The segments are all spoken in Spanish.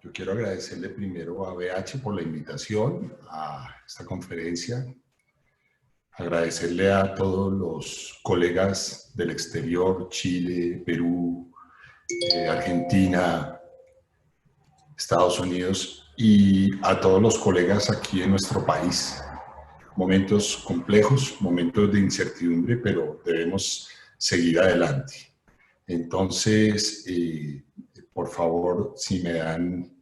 Yo quiero agradecerle primero a BH por la invitación a esta conferencia, agradecerle a todos los colegas del exterior, Chile, Perú, Argentina, Estados Unidos y a todos los colegas aquí en nuestro país. Momentos complejos, momentos de incertidumbre, pero debemos seguir adelante. Entonces, por favor, si me dan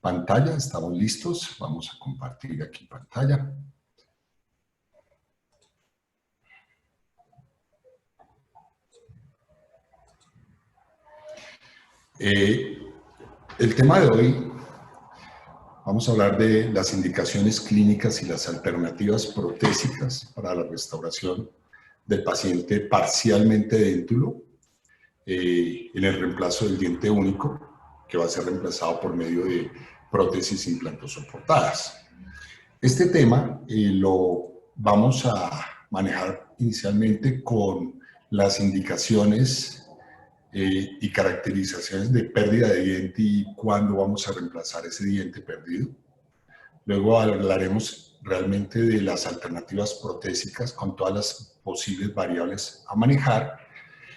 pantalla, estamos listos. Vamos a compartir aquí pantalla. El tema de hoy, vamos a hablar de las indicaciones clínicas y las alternativas protésicas para la restauración del paciente parcialmente déntulo en el reemplazo del diente único, que va a ser reemplazado por medio de prótesis implantosoportadas. Este tema lo vamos a manejar inicialmente con las indicaciones y caracterizaciones de pérdida de diente y cuándo vamos a reemplazar ese diente perdido. Luego hablaremos realmente de las alternativas protésicas con todas las posibles variables a manejar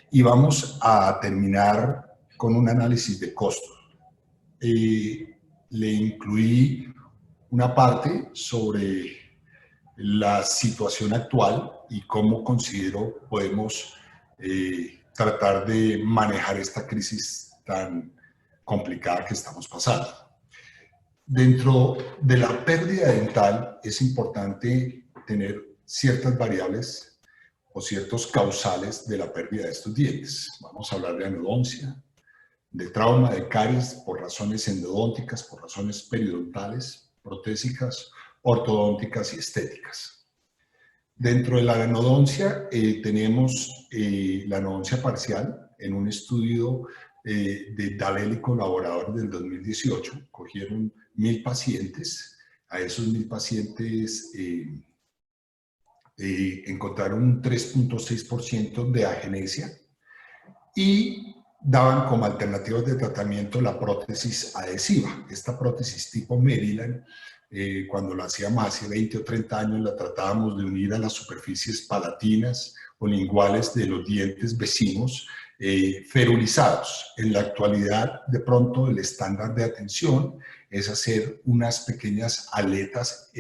y vamos a terminar con un análisis de costos. Le incluí una parte sobre la situación actual y cómo considero podemos tratar de manejar esta crisis tan complicada que estamos pasando. Dentro de la pérdida dental es importante tener ciertas variables o ciertos causales de la pérdida de estos dientes. Vamos a hablar de anodoncia, de trauma, de caries por razones endodónticas, por razones periodontales, protésicas, ortodónticas y estéticas. Dentro de la anodoncia tenemos la anodoncia parcial en un estudio de Dalel y colaboradores del 2018. Cogieron 1000 pacientes, a esos 1000 pacientes encontraron un 3.6% de agenesia y daban como alternativas de tratamiento la prótesis adhesiva. Esta prótesis tipo Maryland, cuando la hacíamos hace 20 o 30 años, la tratábamos de unir a las superficies palatinas o linguales de los dientes vecinos ferulizados. En la actualidad, de pronto, el estándar de atención es hacer unas pequeñas aletas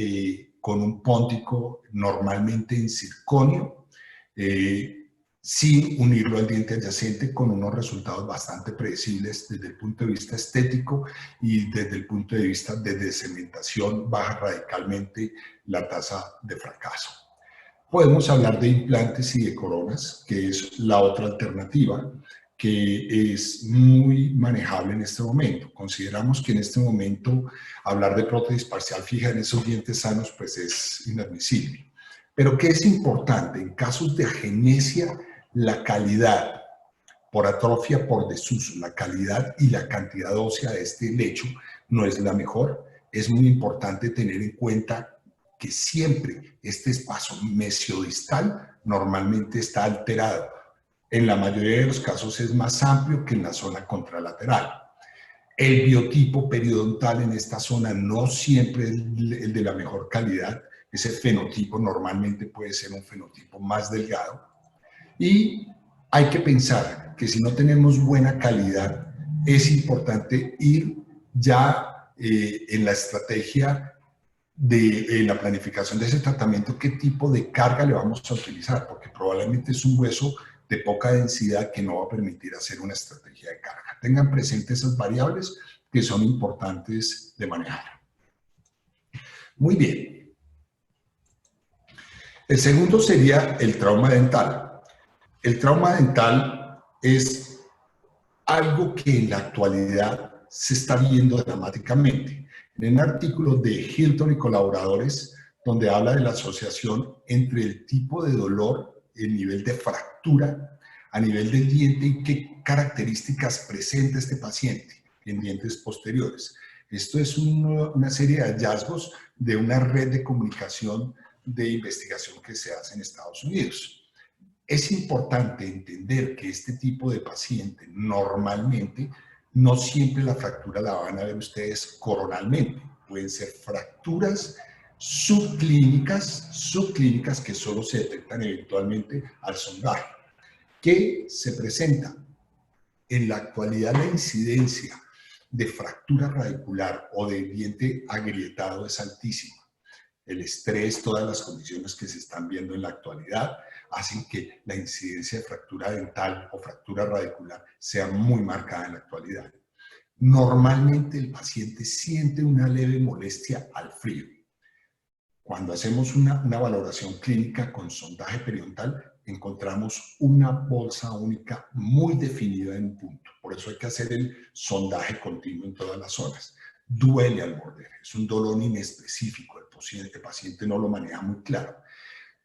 con un póntico normalmente en circonio, sin unirlo al diente adyacente, con unos resultados bastante predecibles desde el punto de vista estético y desde el punto de vista de descementación baja radicalmente la tasa de fracaso. Podemos hablar de implantes y de coronas, que es la otra alternativa, que es muy manejable en este momento. Consideramos que en este momento hablar de prótesis parcial fija en esos dientes sanos pues es inadmisible. Pero ¿qué es importante? En casos de agenesia, la calidad por atrofia, por desuso, la calidad y la cantidad ósea de este lecho no es la mejor. Es muy importante tener en cuenta que siempre este espacio mesiodistal normalmente está alterado. En la mayoría de los casos es más amplio que en la zona contralateral. El biotipo periodontal en esta zona no siempre es el de la mejor calidad. Ese fenotipo normalmente puede ser un fenotipo más delgado. Y hay que pensar que si no tenemos buena calidad, es importante ir ya en la estrategia de la planificación de ese tratamiento, qué tipo de carga le vamos a utilizar, porque probablemente es un hueso de poca densidad que no va a permitir hacer una estrategia de carga. Tengan presentes esas variables que son importantes de manejar. Muy bien. El segundo sería el trauma dental. El trauma dental es algo que en la actualidad se está viendo dramáticamente. En un artículo de Hilton y colaboradores, donde habla de la asociación entre el tipo de dolor, el nivel de fractura a nivel del diente y qué características presenta este paciente en dientes posteriores. Esto es una serie de hallazgos de una red de comunicación de investigación que se hace en Estados Unidos. Es importante entender que este tipo de paciente normalmente no siempre la fractura la van a ver ustedes coronalmente. Pueden ser fracturas subclínicas que solo se detectan eventualmente al sondaje. ¿Qué se presenta? En la actualidad la incidencia de fractura radicular o de diente agrietado es altísima. El estrés, todas las condiciones que se están viendo en la actualidad hacen que la incidencia de fractura dental o fractura radicular sea muy marcada en la actualidad. Normalmente el paciente siente una leve molestia al frío. Cuando hacemos una valoración clínica con sondaje periodontal, encontramos una bolsa única muy definida en un punto. Por eso hay que hacer el sondaje continuo en todas las zonas. Duele al morder, es un dolor inespecífico, el paciente no lo maneja muy claro.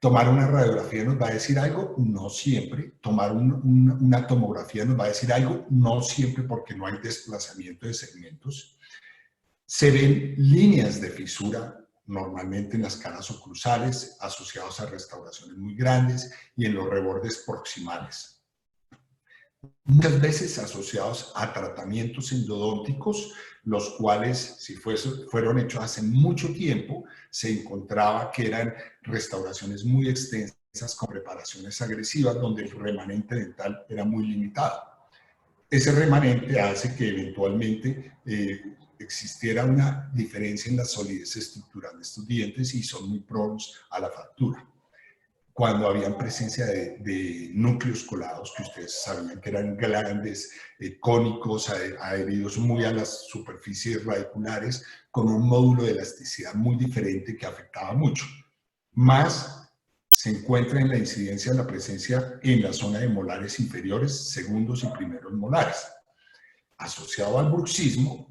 ¿Tomar una radiografía nos va a decir algo? No siempre. ¿Tomar una tomografía nos va a decir algo? No siempre, porque no hay desplazamiento de segmentos. Se ven líneas de fisura normalmente en las caras oclusales asociados a restauraciones muy grandes y en los rebordes proximales. Muchas veces asociados a tratamientos endodónticos, los cuales, si fueron hechos hace mucho tiempo, se encontraba que eran restauraciones muy extensas con preparaciones agresivas, donde el remanente dental era muy limitado. Ese remanente hace que eventualmente existiera una diferencia en la solidez estructural de estos dientes y son muy pronos a la fractura. Cuando habían presencia de núcleos colados, que ustedes sabían que eran grandes, cónicos, adheridos muy a las superficies radiculares, con un módulo de elasticidad muy diferente que afectaba mucho. Más se encuentra en la incidencia de la presencia en la zona de molares inferiores, segundos y primeros molares, asociado al bruxismo.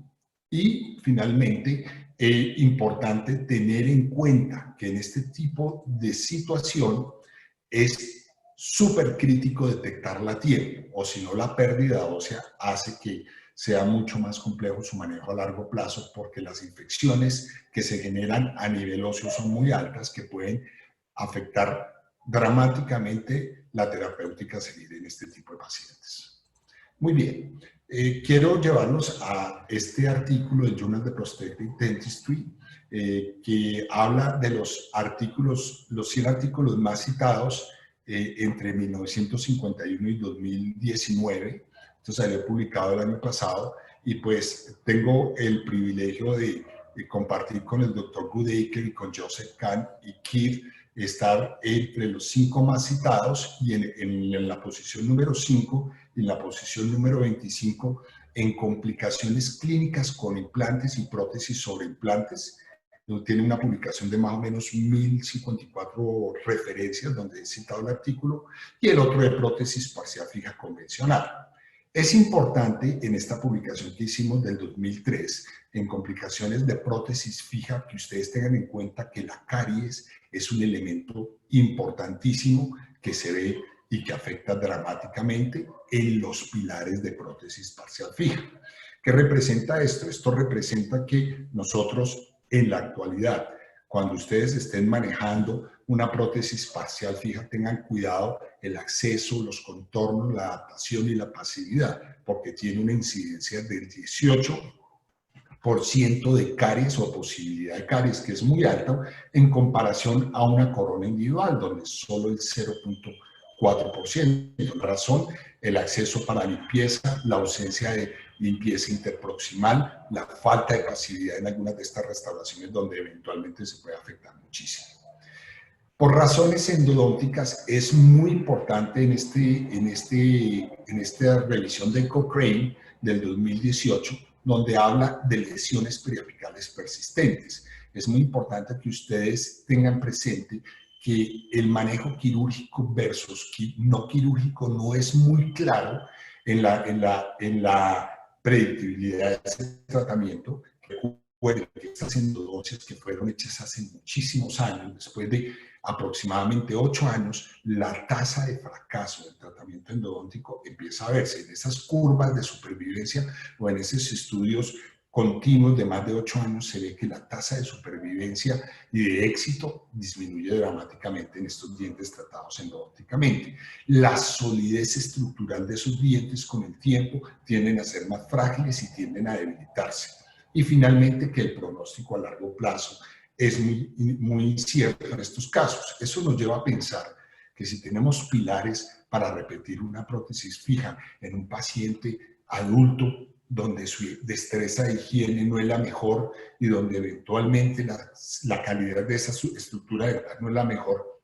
Y finalmente, importante tener en cuenta que en este tipo de situación es súper crítico detectarla a tiempo, o si no la pérdida ósea hace que sea mucho más complejo su manejo a largo plazo, porque las infecciones que se generan a nivel óseo son muy altas, que pueden afectar dramáticamente la terapéutica a seguir en este tipo de pacientes. Muy bien, quiero llevarlos a este artículo del Journal of Prosthetic Dentistry, que habla de los 100 artículos más citados entre 1951 y 2019. Esto salió publicado el año pasado y pues tengo el privilegio de compartir con el Dr. Goodacre y con Joseph Kahn y Keith, estar entre los 5 más citados y en la posición número 5 y en la posición número 25 en complicaciones clínicas con implantes y prótesis sobre implantes. Tiene una publicación de más o menos 1054 referencias donde he citado el artículo, y el otro de prótesis parcial fija convencional. Es importante en esta publicación que hicimos del 2003, en complicaciones de prótesis fija, que ustedes tengan en cuenta que la caries es un elemento importantísimo que se ve y que afecta dramáticamente en los pilares de prótesis parcial fija. ¿Qué representa esto? Esto representa que nosotros en la actualidad, cuando ustedes estén manejando una prótesis parcial fija, tengan cuidado el acceso, los contornos, la adaptación y la pasividad, porque tiene una incidencia del 18% de caries o posibilidad de caries, que es muy alta en comparación a una corona individual, donde solo el 0.4%. La razón, el acceso para limpieza, la ausencia de limpieza interproximal, la falta de pasividad en algunas de estas restauraciones donde eventualmente se puede afectar muchísimo. Por razones endodónticas es muy importante en esta revisión de Cochrane del 2018, donde habla de lesiones periapicales persistentes. Es muy importante que ustedes tengan presente que el manejo quirúrgico versus no quirúrgico no es muy claro en la predictibilidad de ese tratamiento, que ocurre que estas endodoncias que fueron hechas hace muchísimos años, después de aproximadamente 8 años, la tasa de fracaso del tratamiento endodóntico empieza a verse en esas curvas de supervivencia o en esos estudios continuos de más de 8 años, se ve que la tasa de supervivencia y de éxito disminuye dramáticamente en estos dientes tratados endodónticamente. La solidez estructural de esos dientes con el tiempo tienden a ser más frágiles y tienden a debilitarse. Y finalmente, que el pronóstico a largo plazo es muy incierto en estos casos. Eso nos lleva a pensar que si tenemos pilares para repetir una prótesis fija en un paciente adulto donde su destreza de higiene no es la mejor y donde eventualmente la calidad de esa estructura dental no es la mejor,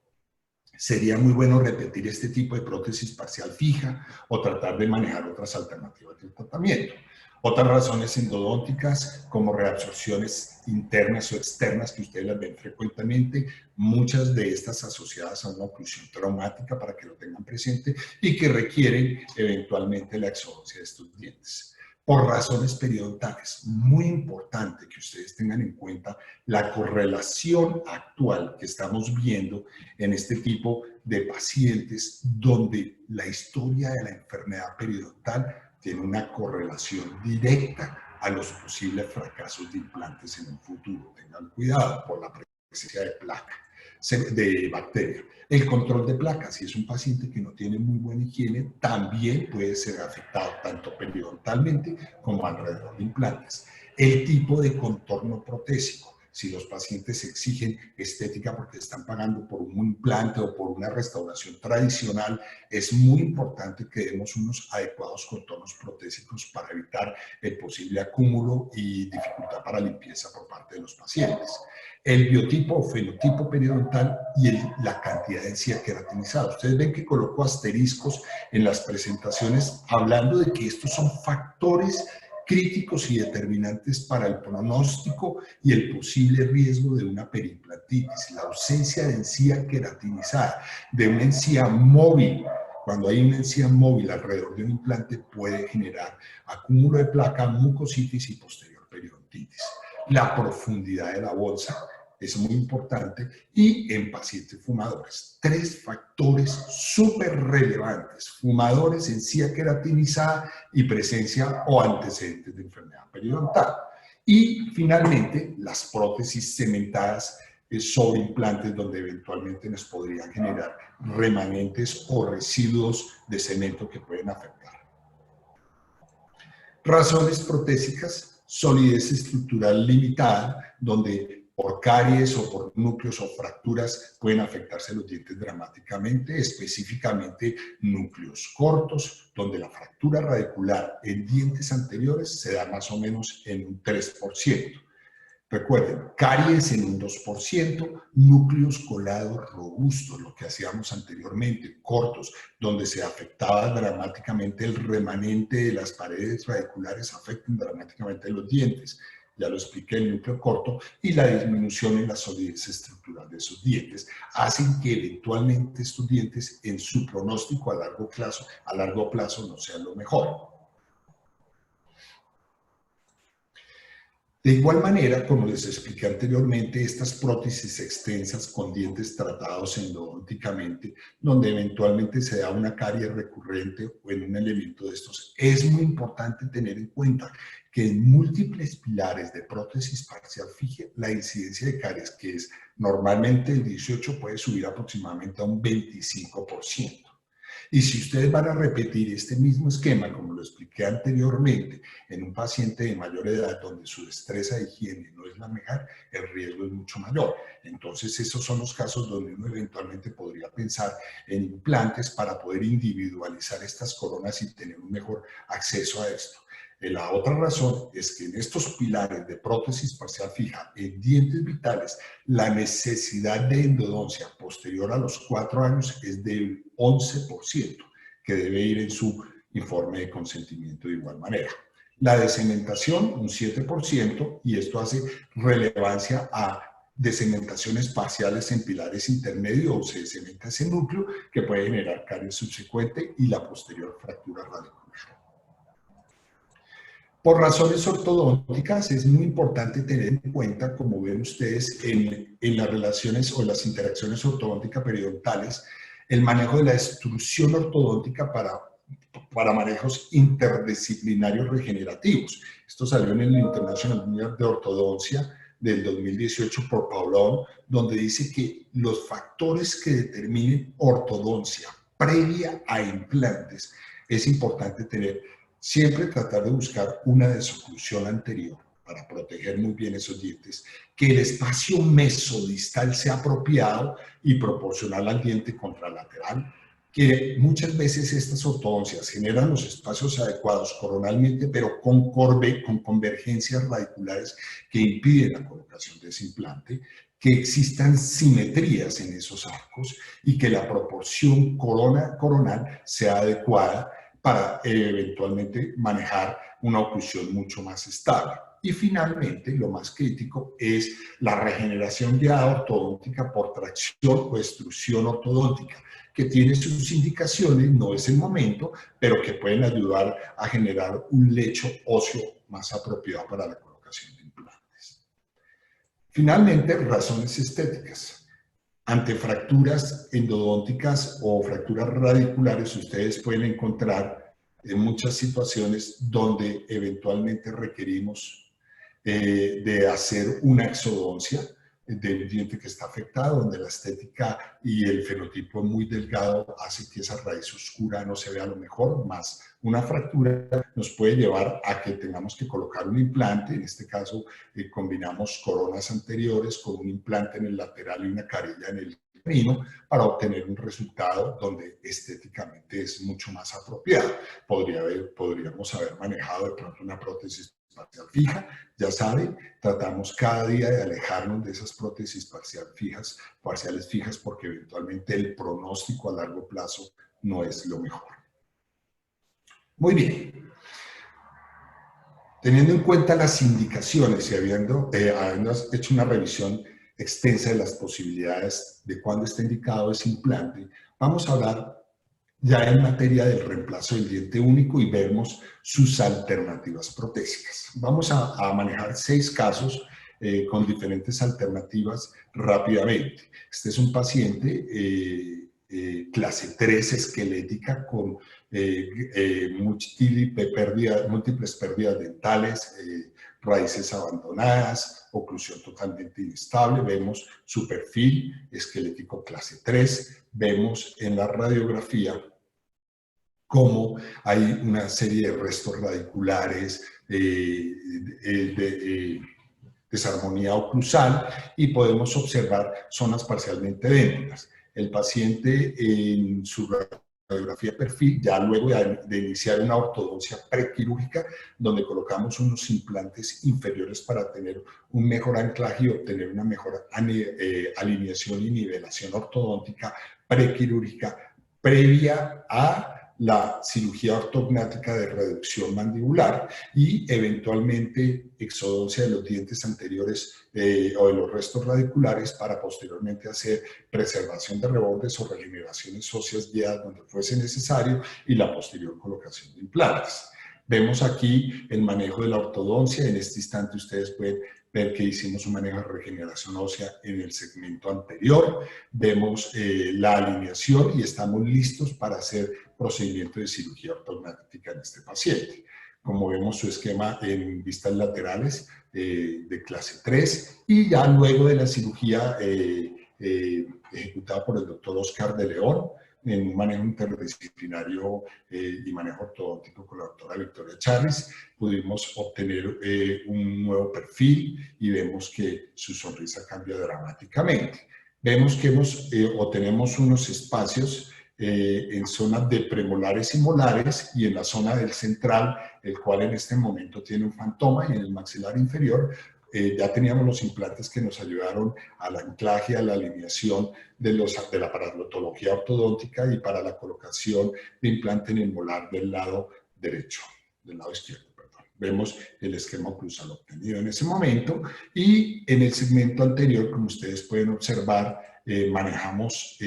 sería muy bueno repetir este tipo de prótesis parcial fija o tratar de manejar otras alternativas de tratamiento. Otras razones endodónticas, como reabsorciones internas o externas, que ustedes las ven frecuentemente, muchas de estas asociadas a una oclusión traumática, para que lo tengan presente, y que requieren eventualmente la exodoncia de estos dientes. Por razones periodontales, muy importante que ustedes tengan en cuenta la correlación actual que estamos viendo en este tipo de pacientes, donde la historia de la enfermedad periodontal tiene una correlación directa a los posibles fracasos de implantes en el futuro. Tengan cuidado por la presencia de placa, de bacteria. El control de placas, si es un paciente que no tiene muy buena higiene, también puede ser afectado tanto periodontalmente como alrededor de implantes. El tipo de contorno protésico, si los pacientes exigen estética porque están pagando por un implante o por una restauración tradicional, es muy importante que demos unos adecuados contornos protésicos para evitar el posible acúmulo y dificultad para limpieza por parte de los pacientes. El biotipo o fenotipo periodontal y la cantidad de encía queratinizada. Ustedes ven que colocó asteriscos en las presentaciones hablando de que estos son factores críticos y determinantes para el pronóstico y el posible riesgo de una periimplantitis. La ausencia de encía queratinizada, de una encía móvil. Cuando hay una encía móvil alrededor de un implante puede generar acúmulo de placa, mucositis y posterior periodontitis. La profundidad de la bolsa es muy importante, y en pacientes fumadores. 3 factores súper relevantes: fumadores, encía queratinizada y presencia o antecedentes de enfermedad periodontal. Y finalmente, las prótesis cementadas sobre implantes, donde eventualmente nos podrían generar remanentes o residuos de cemento que pueden afectar. Razones protésicas: solidez estructural limitada, donde por caries o por núcleos o fracturas pueden afectarse los dientes dramáticamente, específicamente núcleos cortos, donde la fractura radicular en dientes anteriores se da más o menos en un 3%. Recuerden, caries en un 2%, núcleos colados robustos, lo que hacíamos anteriormente, cortos, donde se afectaba dramáticamente el remanente de las paredes radiculares, afectan dramáticamente los dientes. Ya lo expliqué, el núcleo corto y la disminución en la solidez estructural de esos dientes hacen que eventualmente estos dientes en su pronóstico a largo plazo no sean lo mejor. De igual manera, como les expliqué anteriormente, estas prótesis extensas con dientes tratados endodónticamente, donde eventualmente se da una carie recurrente o en un elemento de estos, es muy importante tener en cuenta que en múltiples pilares de prótesis parcial fija, la incidencia de caries, que es normalmente el 18, puede subir aproximadamente a un 25%. Y si ustedes van a repetir este mismo esquema, como lo expliqué anteriormente, en un paciente de mayor edad donde su destreza de higiene no es la mejor, el riesgo es mucho mayor. Entonces, esos son los casos donde uno eventualmente podría pensar en implantes para poder individualizar estas coronas y tener un mejor acceso a esto. La otra razón es que en estos pilares de prótesis parcial fija en dientes vitales, la necesidad de endodoncia posterior a los 4 años es del 11%, que debe ir en su informe de consentimiento de igual manera. La decementación, un 7%, y esto hace relevancia a decementaciones parciales en pilares intermedios, o se decementa ese núcleo que puede generar caries subsecuente y la posterior fractura radicular. Por razones ortodónticas es muy importante tener en cuenta, como ven ustedes en las relaciones o las interacciones ortodóntica-periodontales, el manejo de la extrusión ortodóntica para para manejos interdisciplinarios regenerativos. Esto salió en el International Journal de Ortodoncia del 2018 por Paulón, donde dice que los factores que determinen ortodoncia previa a implantes es importante tener, siempre tratar de buscar una desoclusión anterior para proteger muy bien esos dientes, que el espacio mesodistal sea apropiado y proporcional al diente contralateral, que muchas veces estas ortodoncias generan los espacios adecuados coronalmente, pero con convergencias radiculares que impiden la colocación de ese implante, que existan simetrías en esos arcos y que la proporción coronal sea adecuada para eventualmente manejar una oclusión mucho más estable. Y finalmente, lo más crítico es la regeneración guiada ortodóntica por tracción o extrusión ortodóntica, que tiene sus indicaciones, no es el momento, pero que pueden ayudar a generar un lecho óseo más apropiado para la colocación de implantes. Finalmente, razones estéticas. Ante fracturas endodónticas o fracturas radiculares, ustedes pueden encontrar en muchas situaciones donde eventualmente requerimos de hacer una exodoncia del diente que está afectado, donde la estética y el fenotipo muy delgado hace que esa raíz oscura no se vea a lo mejor, más una fractura nos puede llevar a que tengamos que colocar un implante. En este caso combinamos coronas anteriores con un implante en el lateral y una carilla en el camino para obtener un resultado donde estéticamente es mucho más apropiado. Podríamos haber manejado de pronto una prótesis parcial fija, ya saben, tratamos cada día de alejarnos de esas prótesis parciales fijas, porque eventualmente el pronóstico a largo plazo no es lo mejor. Muy bien. Teniendo en cuenta las indicaciones y habiendo hecho una revisión extensa de las posibilidades de cuándo está indicado ese implante, vamos a hablar ya en materia del reemplazo del diente único y vemos sus alternativas protésicas. Vamos a manejar 6 casos con diferentes alternativas rápidamente. Este es un paciente clase 3 esquelética con múltiples pérdidas dentales, raíces abandonadas, oclusión totalmente inestable. Vemos su perfil esquelético clase 3. Vemos en la radiografía cómo hay una serie de restos radiculares, desarmonía oclusal, y podemos observar zonas parcialmente dentadas. El paciente en su radiografía perfil, ya luego de iniciar una ortodoncia prequirúrgica, donde colocamos unos implantes inferiores para tener un mejor anclaje y obtener una mejor alineación y nivelación ortodóntica prequirúrgica previa a la cirugía ortognática de reducción mandibular y eventualmente exodoncia de los dientes anteriores o de los restos radiculares para posteriormente hacer preservación de rebordes o regeneraciones óseas guiadas donde fuese necesario y la posterior colocación de implantes. Vemos aquí el manejo de la ortodoncia. En este instante ustedes pueden ver que hicimos un manejo de regeneración ósea en el segmento anterior. Vemos la alineación y estamos listos para hacer procedimiento de cirugía ortognática en este paciente. Como vemos su esquema en vistas laterales de clase 3 y ya luego de la cirugía ejecutada por el doctor Oscar de León, en un manejo interdisciplinario y manejo ortodóntico con la doctora Victoria Charris, pudimos obtener un nuevo perfil y vemos que su sonrisa cambia dramáticamente. Vemos que tenemos unos espacios en zonas de premolares y molares y en la zona del central, el cual en este momento tiene un fantoma, y en el maxilar inferior ya teníamos los implantes que nos ayudaron al anclaje, a la alineación de la parodontología ortodóntica y para la colocación de implante en el molar del lado derecho, del lado izquierdo. Vemos el esquema oclusal obtenido en ese momento y en el segmento anterior, como ustedes pueden observar, manejamos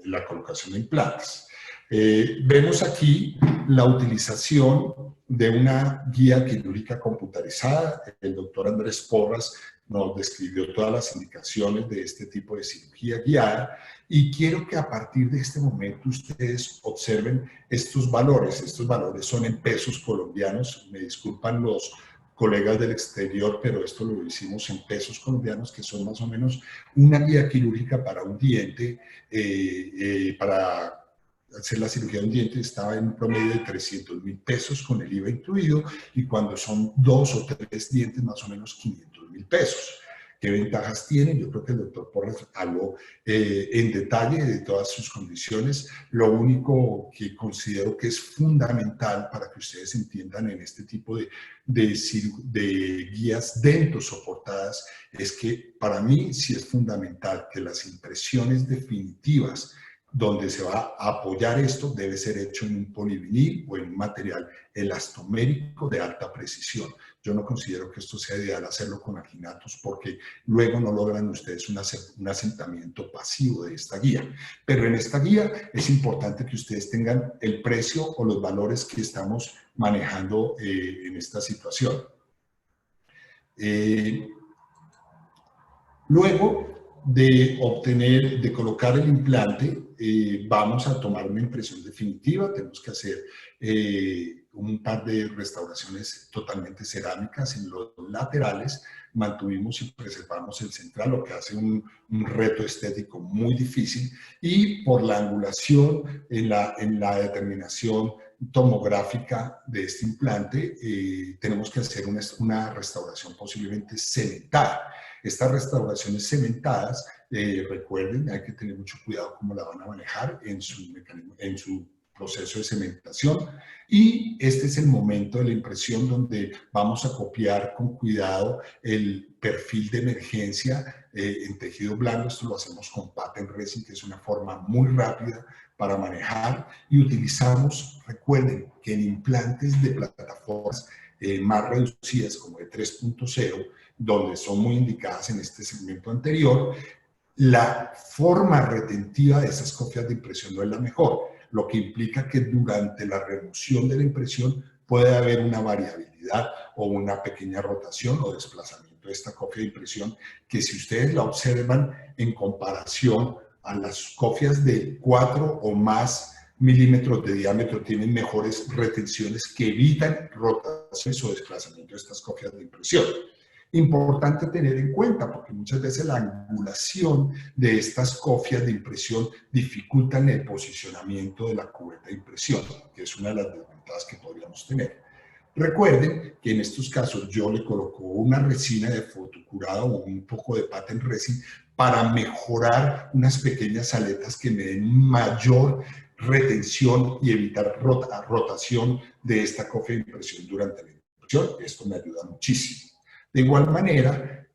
la colocación de implantes. Vemos aquí la utilización de una guía quirúrgica computarizada. El doctor Andrés Porras nos describió todas las indicaciones de este tipo de cirugía guiada y quiero que a partir de este momento ustedes observen estos valores. Estos valores son en pesos colombianos. Me disculpan los colegas del exterior, pero esto lo hicimos en pesos colombianos, que son más o menos una guía quirúrgica para un diente, para hacer la cirugía de un diente estaba en un promedio de 300.000 pesos con el IVA incluido, y cuando son 2 o 3 dientes, más o menos 500.000 pesos. ¿Qué ventajas tienen? Yo creo que el doctor Porras habló en detalle de todas sus condiciones. Lo único que considero que es fundamental para que ustedes entiendan en este tipo de guías dentosoportadas es que para mí sí es fundamental que las impresiones definitivas donde se va a apoyar esto debe ser hecho en un polivinil o en un material elastomérico de alta precisión. Yo no considero que esto sea ideal hacerlo con aginatos porque luego no logran ustedes un asentamiento pasivo de esta guía. Pero en esta guía es importante que ustedes tengan el precio o los valores que estamos manejando en esta situación. Luego de colocar el implante, vamos a tomar una impresión definitiva. Tenemos que hacer un par de restauraciones totalmente cerámicas en los laterales. Mantuvimos y preservamos el central, lo que hace un reto estético muy difícil. Y por la angulación en la determinación tomográfica de este implante, tenemos que hacer una restauración posiblemente cementada. Estas restauraciones cementadas, recuerden, hay que tener mucho cuidado cómo la van a manejar en su proceso de cementación. Y este es el momento de la impresión donde vamos a copiar con cuidado el perfil de emergencia en tejido blando. Esto lo hacemos con pattern resin, que es una forma muy rápida para manejar, y utilizamos, recuerden, que en implantes de plataformas más reducidas como de 3.0, donde son muy indicadas en este segmento anterior, la forma retentiva de esas copias de impresión no es la mejor, lo que implica que durante la remoción de la impresión puede haber una variabilidad o una pequeña rotación o desplazamiento de esta copia de impresión, que si ustedes la observan en comparación a las copias de 4 o más milímetros de diámetro, tienen mejores retenciones que evitan rotaciones o desplazamiento de estas copias de impresión. Importante tener en cuenta, porque muchas veces la angulación de estas copias de impresión dificultan el posicionamiento de la cubeta de impresión, que es una de las desventajas que podríamos tener. Recuerden que en estos casos yo le coloco una resina de fotocurado o un poco de pattern resin para mejorar unas pequeñas aletas que me den mayor retención y evitar rotación de esta copia de impresión durante la impresión. Esto me ayuda muchísimo. De igual manera,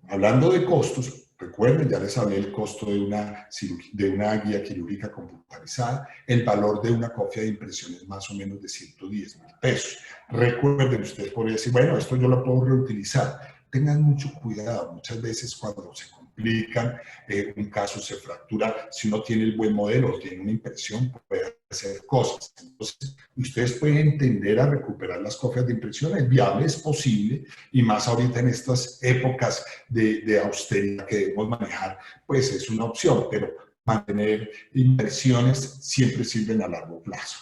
hablando de costos, recuerden, ya les hablé del costo de una guía quirúrgica computarizada. El valor de una copia de impresión es más o menos de 110.000 pesos. Recuerden, ustedes podrían decir, bueno, esto yo lo puedo reutilizar. Tengan mucho cuidado. Muchas veces cuando se complican, un caso se fractura, si uno tiene el buen modelo, tiene una impresión, puede hacer cosas. Entonces, ustedes pueden tender a recuperar las copias de impresión. Es viable, es posible, y más ahorita en estas épocas de austeridad que debemos manejar, pues es una opción, pero mantener inversiones siempre sirven a largo plazo.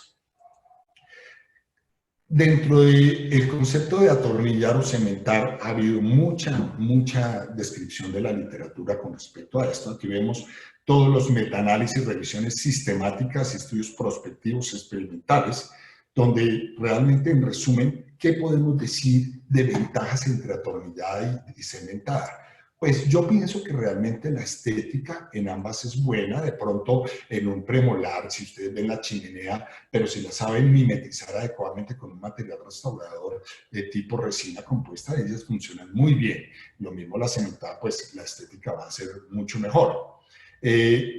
Dentro del concepto de atornillar o cementar ha habido mucha descripción de la literatura con respecto a esto. Aquí vemos todos los metaanálisis, revisiones sistemáticas y estudios prospectivos experimentales, donde realmente, en resumen, ¿qué podemos decir de ventajas entre atornillada y cementada? Pues yo pienso que realmente la estética en ambas es buena. De pronto en un premolar, si ustedes ven la chimenea, pero si la saben mimetizar adecuadamente con un material restaurador de tipo resina compuesta, ellas funcionan muy bien. Lo mismo la cementada, pues la estética va a ser mucho mejor.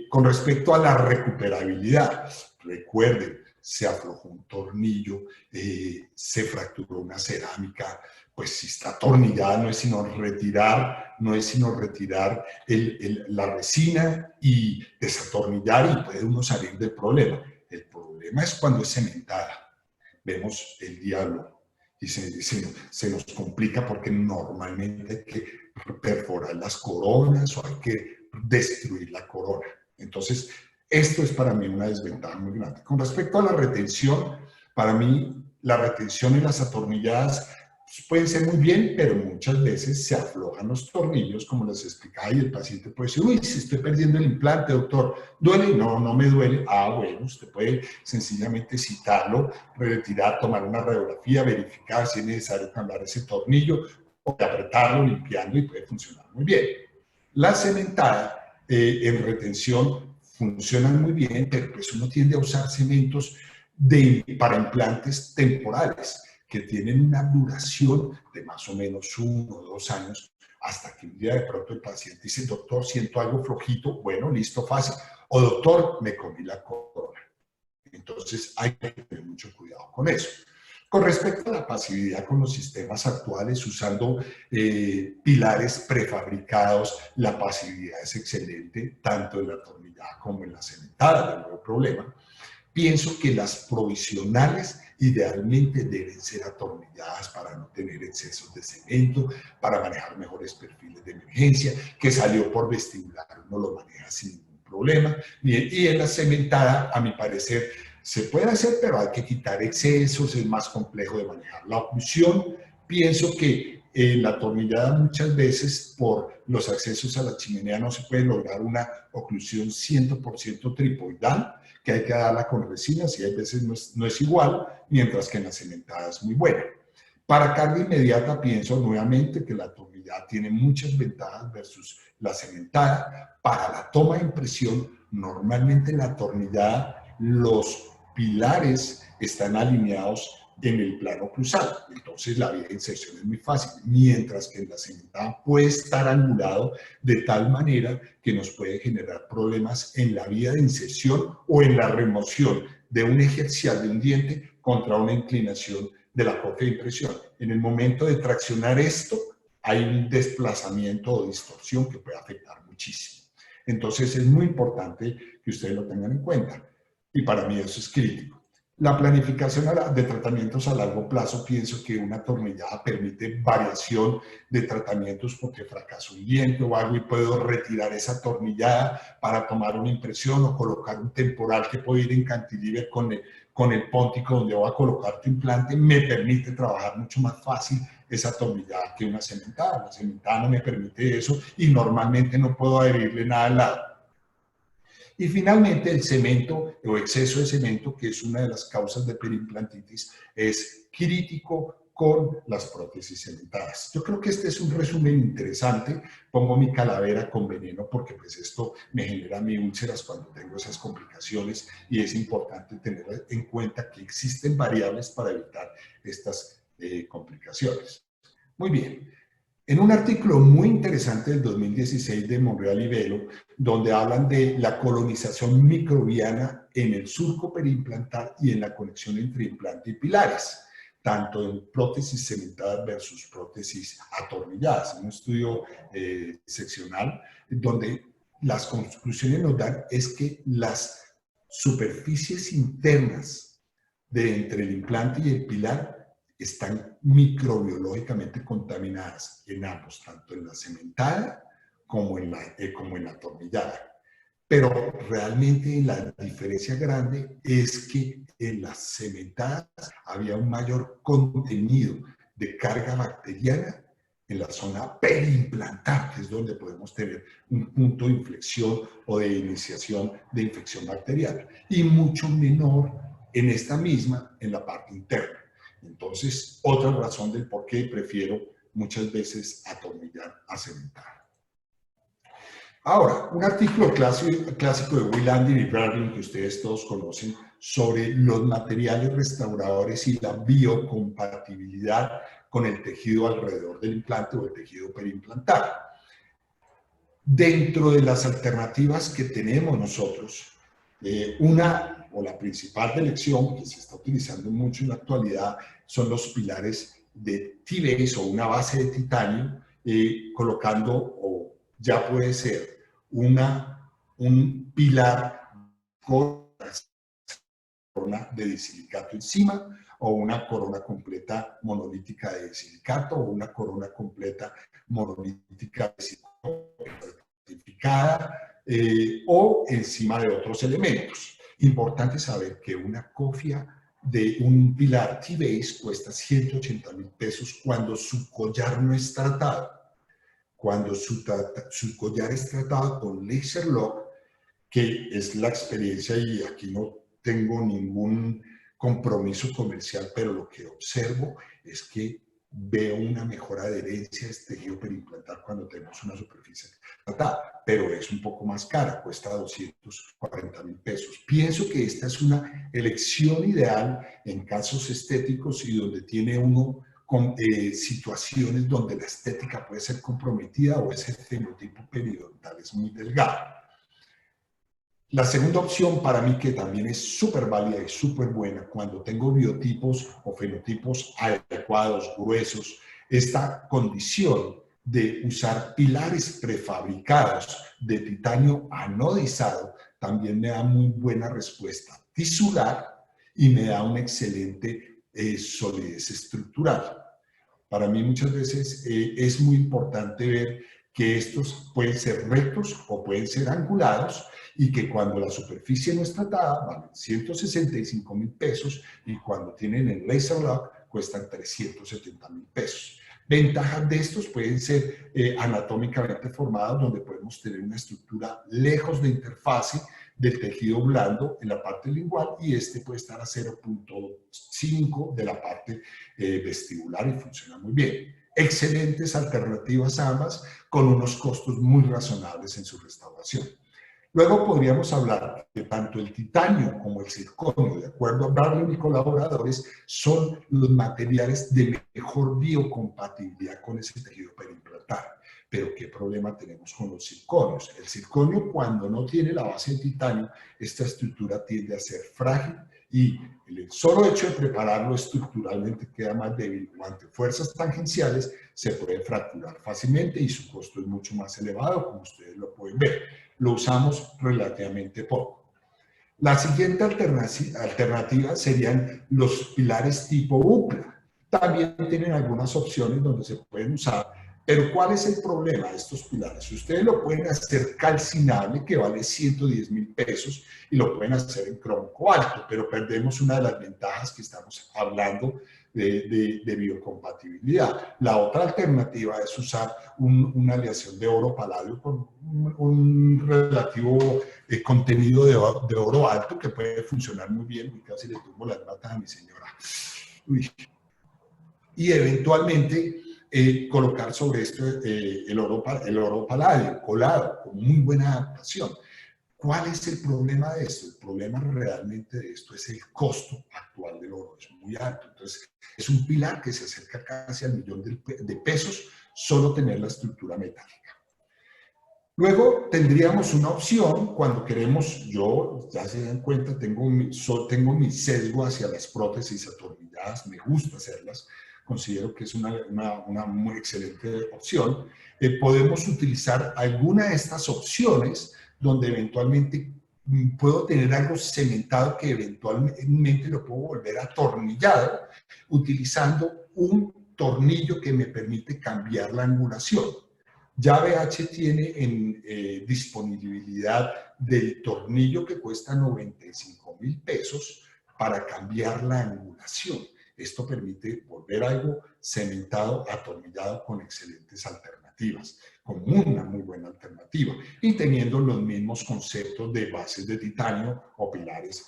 Con respecto a la recuperabilidad, recuerden, se aflojó un tornillo, se fracturó una cerámica, pues si está atornillada no es sino retirar la resina y desatornillar y puede uno salir del problema. El problema es cuando es cementada. Vemos el diablo y se nos complica porque normalmente hay que perforar las coronas o hay que destruir la corona. Entonces, esto es para mí una desventaja muy grande. Con respecto a la retención, para mí la retención y las atornilladas pueden ser muy bien, pero muchas veces se aflojan los tornillos, como les explicaba, y el paciente puede decir, uy, si estoy perdiendo el implante, doctor, ¿duele? No, no me duele. Ah, bueno, usted puede sencillamente citarlo, retirar, tomar una radiografía, verificar si es necesario cambiar ese tornillo, o apretarlo, limpiando, y puede funcionar muy bien. La cementada en retención funcionan muy bien, pero pues uno tiende a usar cementos para implantes temporales que tienen una duración de más o menos 1 o 2 años, hasta que un día de pronto el paciente dice, doctor, siento algo flojito, bueno, listo, fácil, o doctor, me comí la corona. Entonces hay que tener mucho cuidado con eso. Con respecto a la pasividad con los sistemas actuales, usando pilares prefabricados, la pasividad es excelente, tanto en la atornillada como en la cementada, no hay problema. Pienso que las provisionales idealmente deben ser atornilladas para no tener excesos de cemento, para manejar mejores perfiles de emergencia, que salió por vestibular, uno lo maneja sin ningún problema. Y en la cementada, a mi parecer, se puede hacer, pero hay que quitar excesos, es más complejo de manejar. La oclusión, pienso que en la atornillada muchas veces por los accesos a la chimenea no se puede lograr una oclusión 100% tripoidal, que hay que darla con resinas y a veces no es igual, mientras que en la cementada es muy buena. Para carga inmediata pienso nuevamente que la atornillada tiene muchas ventajas versus la cementada. Para la toma de impresión, normalmente en la atornillada los pilares están alineados en el plano cruzado, entonces la vía de inserción es muy fácil, mientras que en la cementada puede estar angulado de tal manera que nos puede generar problemas en la vía de inserción o en la remoción de un eje axial de un diente contra una inclinación de la cofia de impresión. En el momento de traccionar esto, hay un desplazamiento o distorsión que puede afectar muchísimo. Entonces es muy importante que ustedes lo tengan en cuenta y para mí eso es crítico. La planificación de tratamientos a largo plazo, pienso que una atornillada permite variación de tratamientos porque fracasó un diente o algo y puedo retirar esa atornillada para tomar una impresión o colocar un temporal que puede ir en cantilever con el póntico donde voy a colocar tu implante, me permite trabajar mucho más fácil esa atornillada que una cementada. La cementada no me permite eso y normalmente no puedo adherirle nada al lado. Y finalmente el cemento o exceso de cemento, que es una de las causas de periimplantitis, es crítico con las prótesis cementadas. Yo creo que este es un resumen interesante. Pongo mi calavera con veneno porque pues esto me genera mi úlceras cuando tengo esas complicaciones y es importante tener en cuenta que existen variables para evitar estas complicaciones. Muy bien. En un artículo muy interesante del 2016 de Monreal y Velo, donde hablan de la colonización microbiana en el surco periimplantar y en la conexión entre implante y pilares, tanto en prótesis cementadas versus prótesis atornilladas. Un estudio seccional donde las conclusiones nos dan es que las superficies internas de entre el implante y el pilar están microbiológicamente contaminadas en ambos, tanto en la cementada como en la atornillada. Pero realmente la diferencia grande es que en las cementadas había un mayor contenido de carga bacteriana en la zona periimplantar, que es donde podemos tener un punto de inflexión o de iniciación de infección bacteriana, y mucho menor en esta misma, en la parte interna. Entonces, otra razón del por qué prefiero muchas veces atornillar a cementar. Ahora, un artículo clásico de Wieland y Berlin que ustedes todos conocen sobre los materiales restauradores y la biocompatibilidad con el tejido alrededor del implante o el tejido periimplantar. Dentro de las alternativas que tenemos nosotros, una o la principal de elección que se está utilizando mucho en la actualidad son los pilares de T-base o una base de titanio, colocando, o ya puede ser un pilar con corona de disilicato encima, o una corona completa monolítica de disilicato, o una corona completa monolítica de silicato certificada, o encima de otros elementos. Importante saber que una cofia de un pilar T-Base cuesta 180.000 pesos cuando su collar no es tratado. Cuando su collar es tratado con laser lock, que es la experiencia, y aquí no tengo ningún compromiso comercial, pero lo que observo es que veo una mejor adherencia a este tejido periimplantar cuando tenemos una superficie tratada, pero es un poco más cara, cuesta 240.000 pesos. Pienso que esta es una elección ideal en casos estéticos y donde tiene uno con situaciones donde la estética puede ser comprometida o ese fenotipo periodontal es muy delgado. La segunda opción para mí, que también es súper válida y súper buena, cuando tengo biotipos o fenotipos adecuados, gruesos, esta condición de usar pilares prefabricados de titanio anodizado también me da muy buena respuesta tisular y me da una excelente solidez estructural. Para mí muchas veces es muy importante ver que estos pueden ser rectos o pueden ser angulados, y que cuando la superficie no es tratada valen 165.000 pesos y cuando tienen el laser lock cuestan 370.000 pesos. Ventajas de estos pueden ser anatómicamente formados, donde podemos tener una estructura lejos de interfase del tejido blando en la parte lingual, y este puede estar a 0.5 de la parte vestibular y funciona muy bien. Excelentes alternativas ambas, con unos costos muy razonables en su restauración. Luego podríamos hablar que tanto el titanio como el circonio, de acuerdo a Barlow y colaboradores, son los materiales de mejor biocompatibilidad con ese tejido periimplantar. Pero ¿qué problema tenemos con los circonios? El circonio, cuando no tiene la base de titanio, esta estructura tiende a ser frágil y el solo hecho de prepararlo estructuralmente queda más débil, o ante fuerzas tangenciales se puede fracturar fácilmente y su costo es mucho más elevado, como ustedes lo pueden ver. Lo usamos relativamente poco. La siguiente alternativa serían los pilares tipo UCLA. También tienen algunas opciones donde se pueden usar, pero ¿cuál es el problema de estos pilares? Ustedes lo pueden hacer calcinable, que vale 110.000 pesos, y lo pueden hacer en cromo cobalto, pero perdemos una de las ventajas que estamos hablando de biocompatibilidad. La otra alternativa es usar una aleación de oro paladio con un relativo contenido de oro alto, que puede funcionar muy bien. Y casi le tumbo las patas a mi señora. Uy. Y eventualmente colocar sobre esto el oro paladio colado, con muy buena adaptación. ¿Cuál es el problema de esto? El problema realmente de esto es el costo actual del oro, es muy alto. Entonces, es un pilar que se acerca casi al $1.000.000 de pesos, solo tener la estructura metálica. Luego tendríamos una opción cuando queremos, yo, ya se dan cuenta, tengo mi sesgo hacia las prótesis atornilladas, me gusta hacerlas, considero que es una muy excelente opción. Podemos utilizar alguna de estas opciones donde eventualmente puedo tener algo cementado que eventualmente lo puedo volver atornillado, utilizando un tornillo que me permite cambiar la angulación. Ya BH tiene en disponibilidad del tornillo que cuesta 95.000 pesos para cambiar la angulación. Esto permite volver algo cementado, atornillado, con excelentes alternativas, con una muy buena alternativa, y teniendo los mismos conceptos de bases de titanio o pilares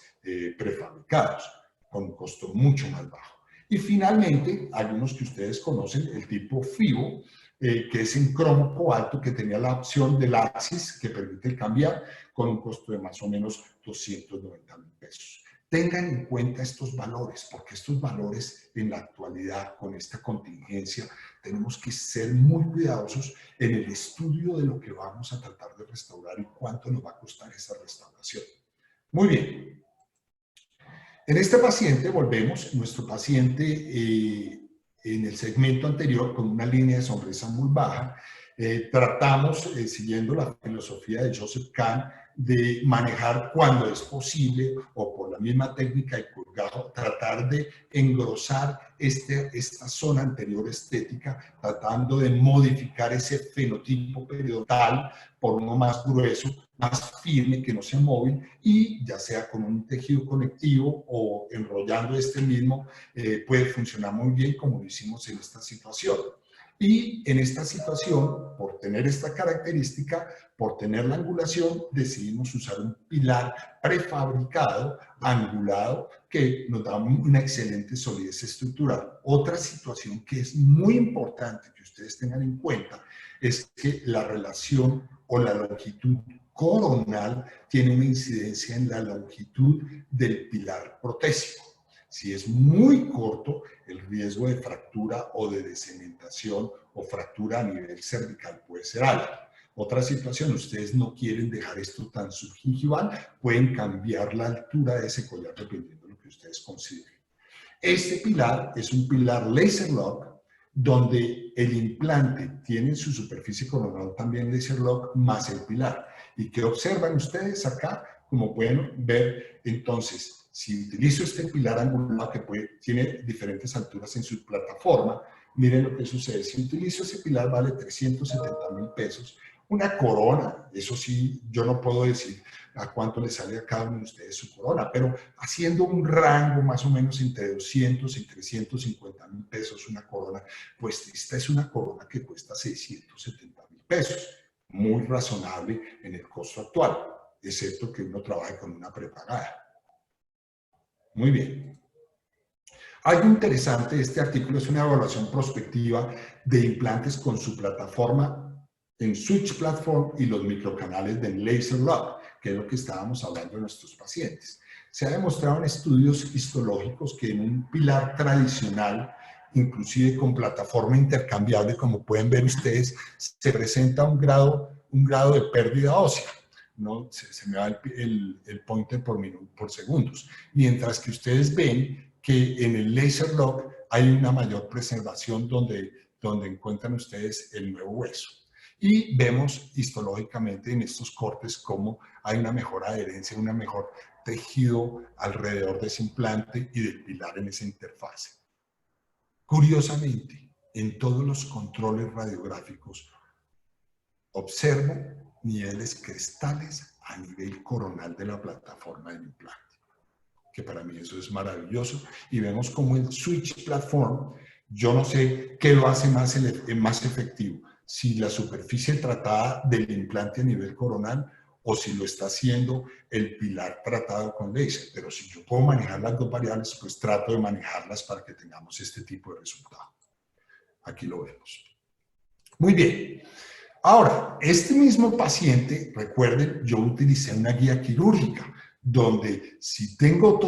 prefabricados, con un costo mucho más bajo. Y finalmente, algunos que ustedes conocen, el tipo FIBO, que es en cromo cobalto, que tenía la opción del Axis, que permite cambiar, con un costo de más o menos 290.000 pesos. Tengan en cuenta estos valores, porque estos valores en la actualidad, con esta contingencia, tenemos que ser muy cuidadosos en el estudio de lo que vamos a tratar de restaurar y cuánto nos va a costar esa restauración. Muy bien. En este paciente volvemos, nuestro paciente en el segmento anterior con una línea de sonrisa muy baja, Tratamos, siguiendo la filosofía de Joseph Kahn, de manejar cuando es posible o por la misma técnica de Kurgao, tratar de engrosar esta zona anterior estética, tratando de modificar ese fenotipo periodontal por uno más grueso, más firme, que no sea móvil, y ya sea con un tejido conectivo o enrollando este mismo, puede funcionar muy bien como lo hicimos en esta situación. Y en esta situación, por tener esta característica, por tener la angulación, decidimos usar un pilar prefabricado, angulado, que nos da una excelente solidez estructural. Otra situación que es muy importante que ustedes tengan en cuenta es que la relación o la longitud coronal tiene una incidencia en la longitud del pilar protésico. Si es muy corto, el riesgo de fractura o de descementación o fractura a nivel cervical puede ser alto. Otra situación, ustedes no quieren dejar esto tan subgingival, pueden cambiar la altura de ese collar dependiendo de lo que ustedes consideren. Este pilar es un pilar laser lock, donde el implante tiene en su superficie coronal también laser lock más el pilar. ¿Y qué observan ustedes acá? Como pueden ver, entonces, si utilizo este pilar angulado que tiene diferentes alturas en su plataforma, miren lo que sucede. Si utilizo ese pilar vale 370,000 pesos. Una corona, eso sí, yo no puedo decir a cuánto le sale a cada uno de ustedes su corona, pero haciendo un rango más o menos entre 200 y 350,000 pesos una corona, pues esta es una corona que cuesta 670,000 pesos. Muy razonable en el costo actual, excepto que uno trabaje con una prepagada. Muy bien. Algo interesante de este artículo es una evaluación prospectiva de implantes con su plataforma en Switch Platform y los microcanales de Laser Lock, que es lo que estábamos hablando de nuestros pacientes. Se ha demostrado en estudios histológicos que en un pilar tradicional, inclusive con plataforma intercambiable, como pueden ver ustedes, se presenta un grado de pérdida ósea. ¿No? Se me va el pointer por segundos. Mientras que ustedes ven que en el laser lock hay una mayor preservación donde encuentran ustedes el nuevo hueso. Y vemos histológicamente en estos cortes cómo hay una mejor adherencia, una mejor tejido alrededor de ese implante y del pilar en esa interfase. Curiosamente, en todos los controles radiográficos observo niveles cristales a nivel coronal de la plataforma del implante, que para mí eso es maravilloso. Y vemos como el Switch Platform, yo no sé qué lo hace más efectivo, si la superficie tratada del implante a nivel coronal o si lo está haciendo el pilar tratado con láser. Pero si yo puedo manejar las dos variables, pues trato de manejarlas para que tengamos este tipo de resultado. Aquí lo vemos. Muy bien. Ahora, este mismo paciente, recuerden, yo utilicé una guía quirúrgica, donde si tengo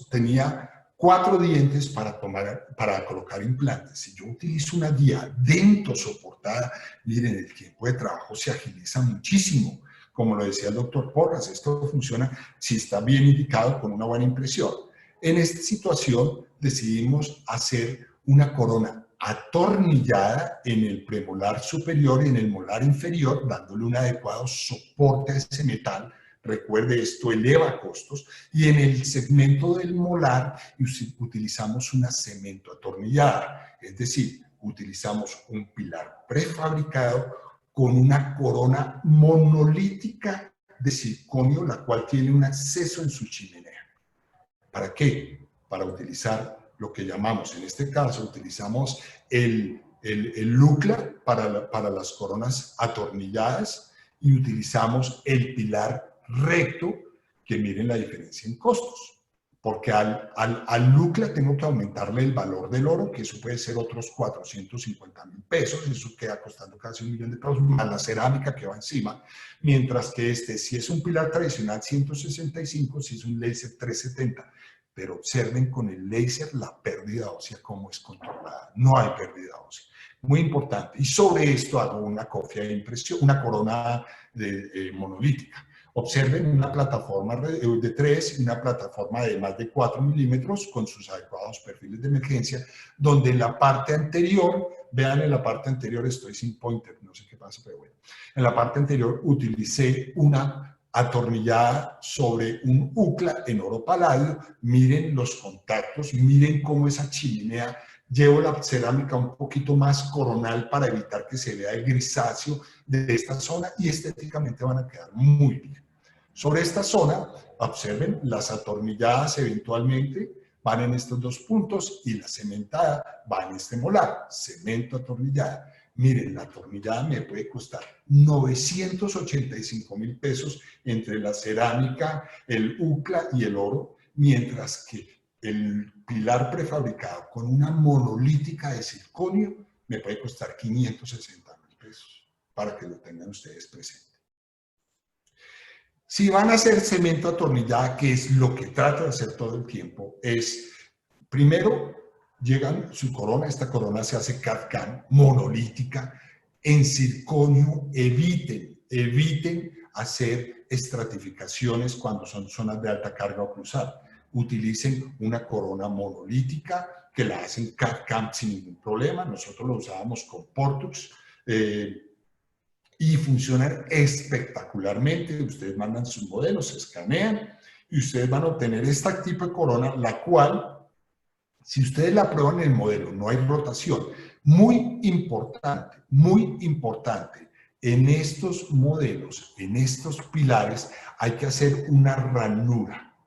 tenía 4 dientes para colocar implantes. Si yo utilizo una guía dentosoportada, miren, el tiempo de trabajo se agiliza muchísimo. Como lo decía el doctor Porras, esto funciona si está bien indicado con una buena impresión. En esta situación decidimos hacer una corona atornillada en el premolar superior y en el molar inferior, dándole un adecuado soporte a ese metal. Recuerde, esto eleva costos. Y en el segmento del molar utilizamos una cemento atornillada, es decir, utilizamos un pilar prefabricado con una corona monolítica de circonio, la cual tiene un acceso en su chimenea. ¿Para qué? Para utilizar lo que llamamos, en este caso, utilizamos el lucla para las coronas atornilladas y utilizamos el pilar recto, que miren la diferencia en costos. Porque al lucla tengo que aumentarle el valor del oro, que eso puede ser otros 450,000 pesos, eso queda costando casi $1 millón, más la cerámica que va encima, mientras que si es un pilar tradicional, 165, si es un laser, 370. Pero observen con el láser la pérdida ósea cómo es controlada. No hay pérdida ósea. Muy importante. Y sobre esto hago una copia de impresión, una corona monolítica. Observen una plataforma de 3 y una plataforma de más de 4 milímetros con sus adecuados perfiles de emergencia, donde en la parte anterior Vean en la parte anterior, estoy sin pointer, no sé qué pasa, pero bueno. En la parte anterior utilicé una atornillada sobre un UCLA en oro paladio. Miren los contactos, miren cómo esa chimenea. Llevo la cerámica un poquito más coronal para evitar que se vea el grisáceo de esta zona y estéticamente van a quedar muy bien. Sobre esta zona, observen, las atornilladas eventualmente van en estos dos puntos y la cementada va en este molar, cemento atornillada. Miren, la atornillada me puede costar 985.000 pesos entre la cerámica, el UCLA y el oro, mientras que el pilar prefabricado con una monolítica de circonio me puede costar 560.000 pesos, para que lo tengan ustedes presente. Si van a hacer cemento atornillada, que es lo que trato de hacer todo el tiempo, es primero llegan su corona, esta corona se hace CAD/CAM, monolítica, en circonio, eviten hacer estratificaciones cuando son zonas de alta carga o cruzar. Utilicen una corona monolítica que la hacen CAD/CAM sin ningún problema. Nosotros lo usábamos con Portux y funcionan espectacularmente. Ustedes mandan sus modelos, se escanean y ustedes van a obtener este tipo de corona, la cual, si ustedes la prueban en el modelo, no hay rotación. Muy importante, en estos modelos, en estos pilares, hay que hacer una ranura,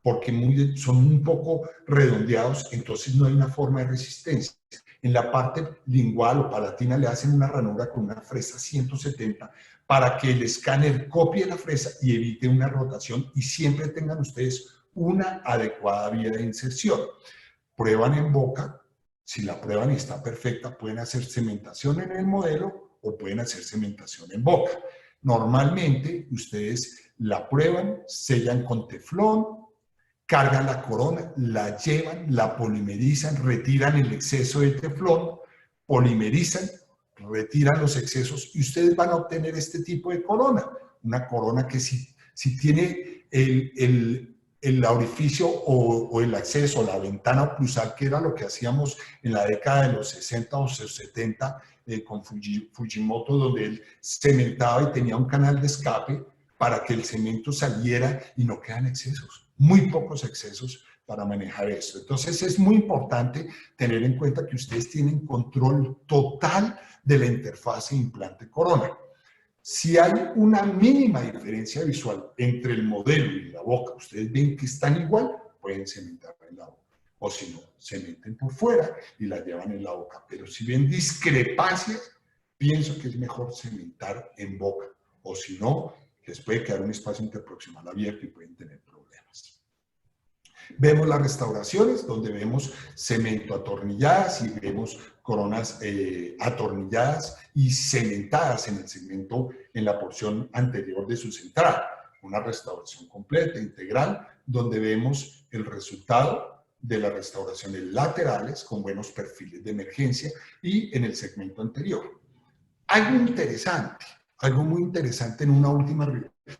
porque son un poco redondeados, entonces no hay una forma de resistencia. En la parte lingual o palatina le hacen una ranura con una fresa 170 para que el escáner copie la fresa y evite una rotación y siempre tengan ustedes una adecuada vía de inserción. Prueban en boca, si la prueban y está perfecta, pueden hacer cementación en el modelo o pueden hacer cementación en boca. Normalmente ustedes la prueban, sellan con teflón, cargan la corona, la llevan, la polimerizan, retiran el exceso de teflón, polimerizan, retiran los excesos y ustedes van a obtener este tipo de corona. Una corona que si tiene el orificio o el acceso, la ventana oclusal, que era lo que hacíamos en la década de los 60 o 70 con Fujimoto, donde él cementaba y tenía un canal de escape para que el cemento saliera y no quedan excesos, muy pocos excesos para manejar esto. Entonces es muy importante tener en cuenta que ustedes tienen control total de la interfase implante-corona. Si hay una mínima diferencia visual entre el modelo y la boca, ustedes ven que están igual, pueden cementar en la boca. O si no, cementen por fuera y la llevan en la boca. Pero si ven discrepancias, pienso que es mejor cementar en boca. O si no, les puede quedar un espacio interproximal abierto y pueden tener problemas. Vemos las restauraciones, donde vemos cemento atornilladas y vemos coronas atornilladas y cementadas en el segmento, en la porción anterior de su central. Una restauración completa, integral, donde vemos el resultado de las restauraciones laterales con buenos perfiles de emergencia y en el segmento anterior. Algo muy interesante en una última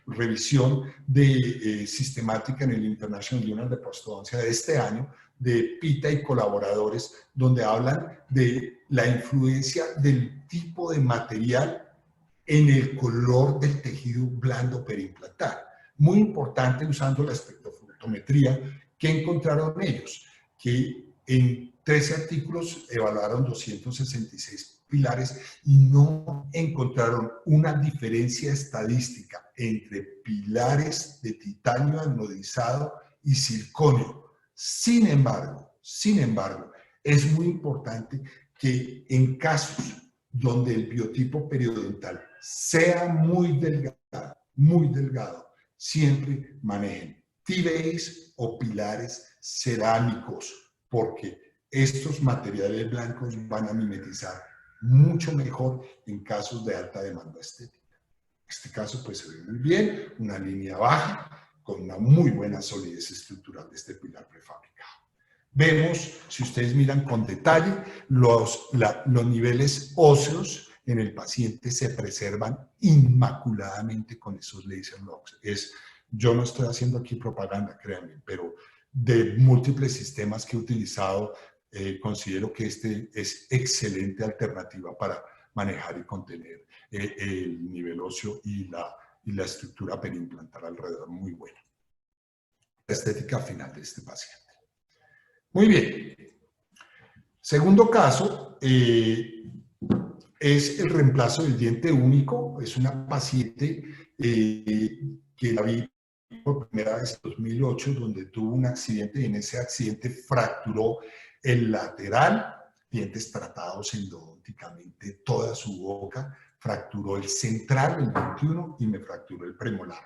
revisión de sistemática en el International Journal de Prostodoncia de este año, de Pita y colaboradores, donde hablan de la influencia del tipo de material en el color del tejido blando periimplantar. Muy importante usando la espectrofotometría que encontraron ellos, que en 13 artículos evaluaron 266 pilares y no encontraron una diferencia estadística entre pilares de titanio anodizado y circonio. Sin embargo, es muy importante que en casos donde el biotipo periodontal sea muy delgado, siempre manejen T-base o pilares cerámicos, porque estos materiales blancos van a mimetizar mucho mejor en casos de alta demanda estética. En este caso, pues se ve muy bien, una línea baja con una muy buena solidez estructural de este pilar prefabricado. Vemos, si ustedes miran con detalle, los niveles óseos en el paciente se preservan inmaculadamente con esos laser locks. Yo no estoy haciendo aquí propaganda, créanme, pero de múltiples sistemas que he utilizado, considero que este es excelente alternativa para manejar y contener el nivel óseo y la estructura periimplantar alrededor, muy buena. La estética final de este paciente. Muy bien. Segundo caso, es el reemplazo del diente único. Es una paciente que la vi por primera vez en 2008, donde tuvo un accidente y en ese accidente fracturó el lateral, dientes tratados endodónticamente, toda su boca, fracturó el central, el 21, y me fracturó el premolar.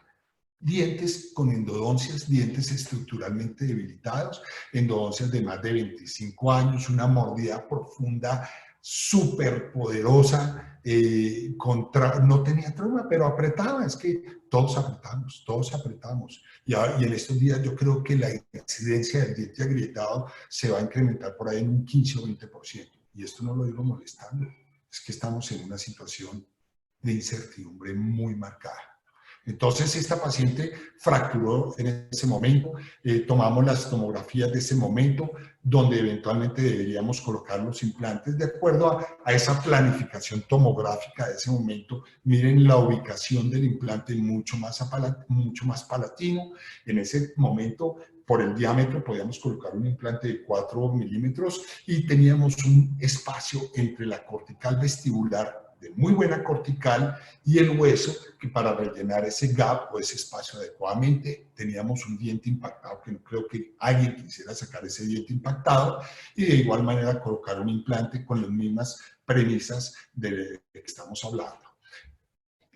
Dientes con endodoncias, dientes estructuralmente debilitados, endodoncias de más de 25 años, una mordida profunda, súper poderosa, no tenía trauma, pero apretaba, es que todos apretamos. Y en estos días yo creo que la incidencia del diente agrietado se va a incrementar por ahí en un 15 o 20%. Y esto no lo digo molestando, es que estamos en una situación de incertidumbre muy marcada. Entonces, esta paciente fracturó en ese momento, tomamos las tomografías de ese momento, donde eventualmente deberíamos colocar los implantes de acuerdo a esa planificación tomográfica de ese momento. Miren la ubicación del implante mucho más palatino. En ese momento, por el diámetro, podíamos colocar un implante de 4 milímetros y teníamos un espacio entre la cortical vestibular de muy buena cortical y el hueso, que para rellenar ese gap o ese espacio adecuadamente teníamos un diente impactado, que no creo que alguien quisiera sacar ese diente impactado, y de igual manera colocar un implante con las mismas premisas de que estamos hablando.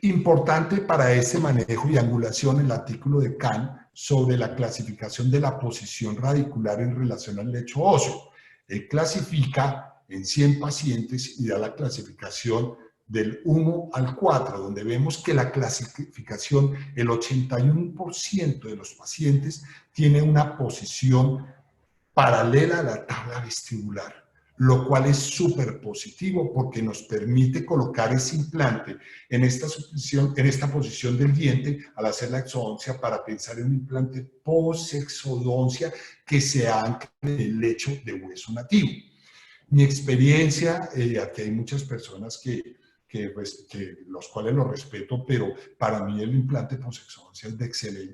Importante para ese manejo y angulación el artículo de Kahn sobre la clasificación de la posición radicular en relación al lecho óseo. Él clasifica en 100 pacientes y da la clasificación del 1 al 4, donde vemos que la clasificación, el 81% de los pacientes tiene una posición paralela a la tabla vestibular, lo cual es súper positivo porque nos permite colocar ese implante en esta posición del diente al hacer la exodoncia para pensar en un implante post-exodoncia que se ancla en el lecho de hueso nativo. Mi experiencia, aquí hay muchas personas que los cuales los respeto, pero para mí el implante post-exodoncia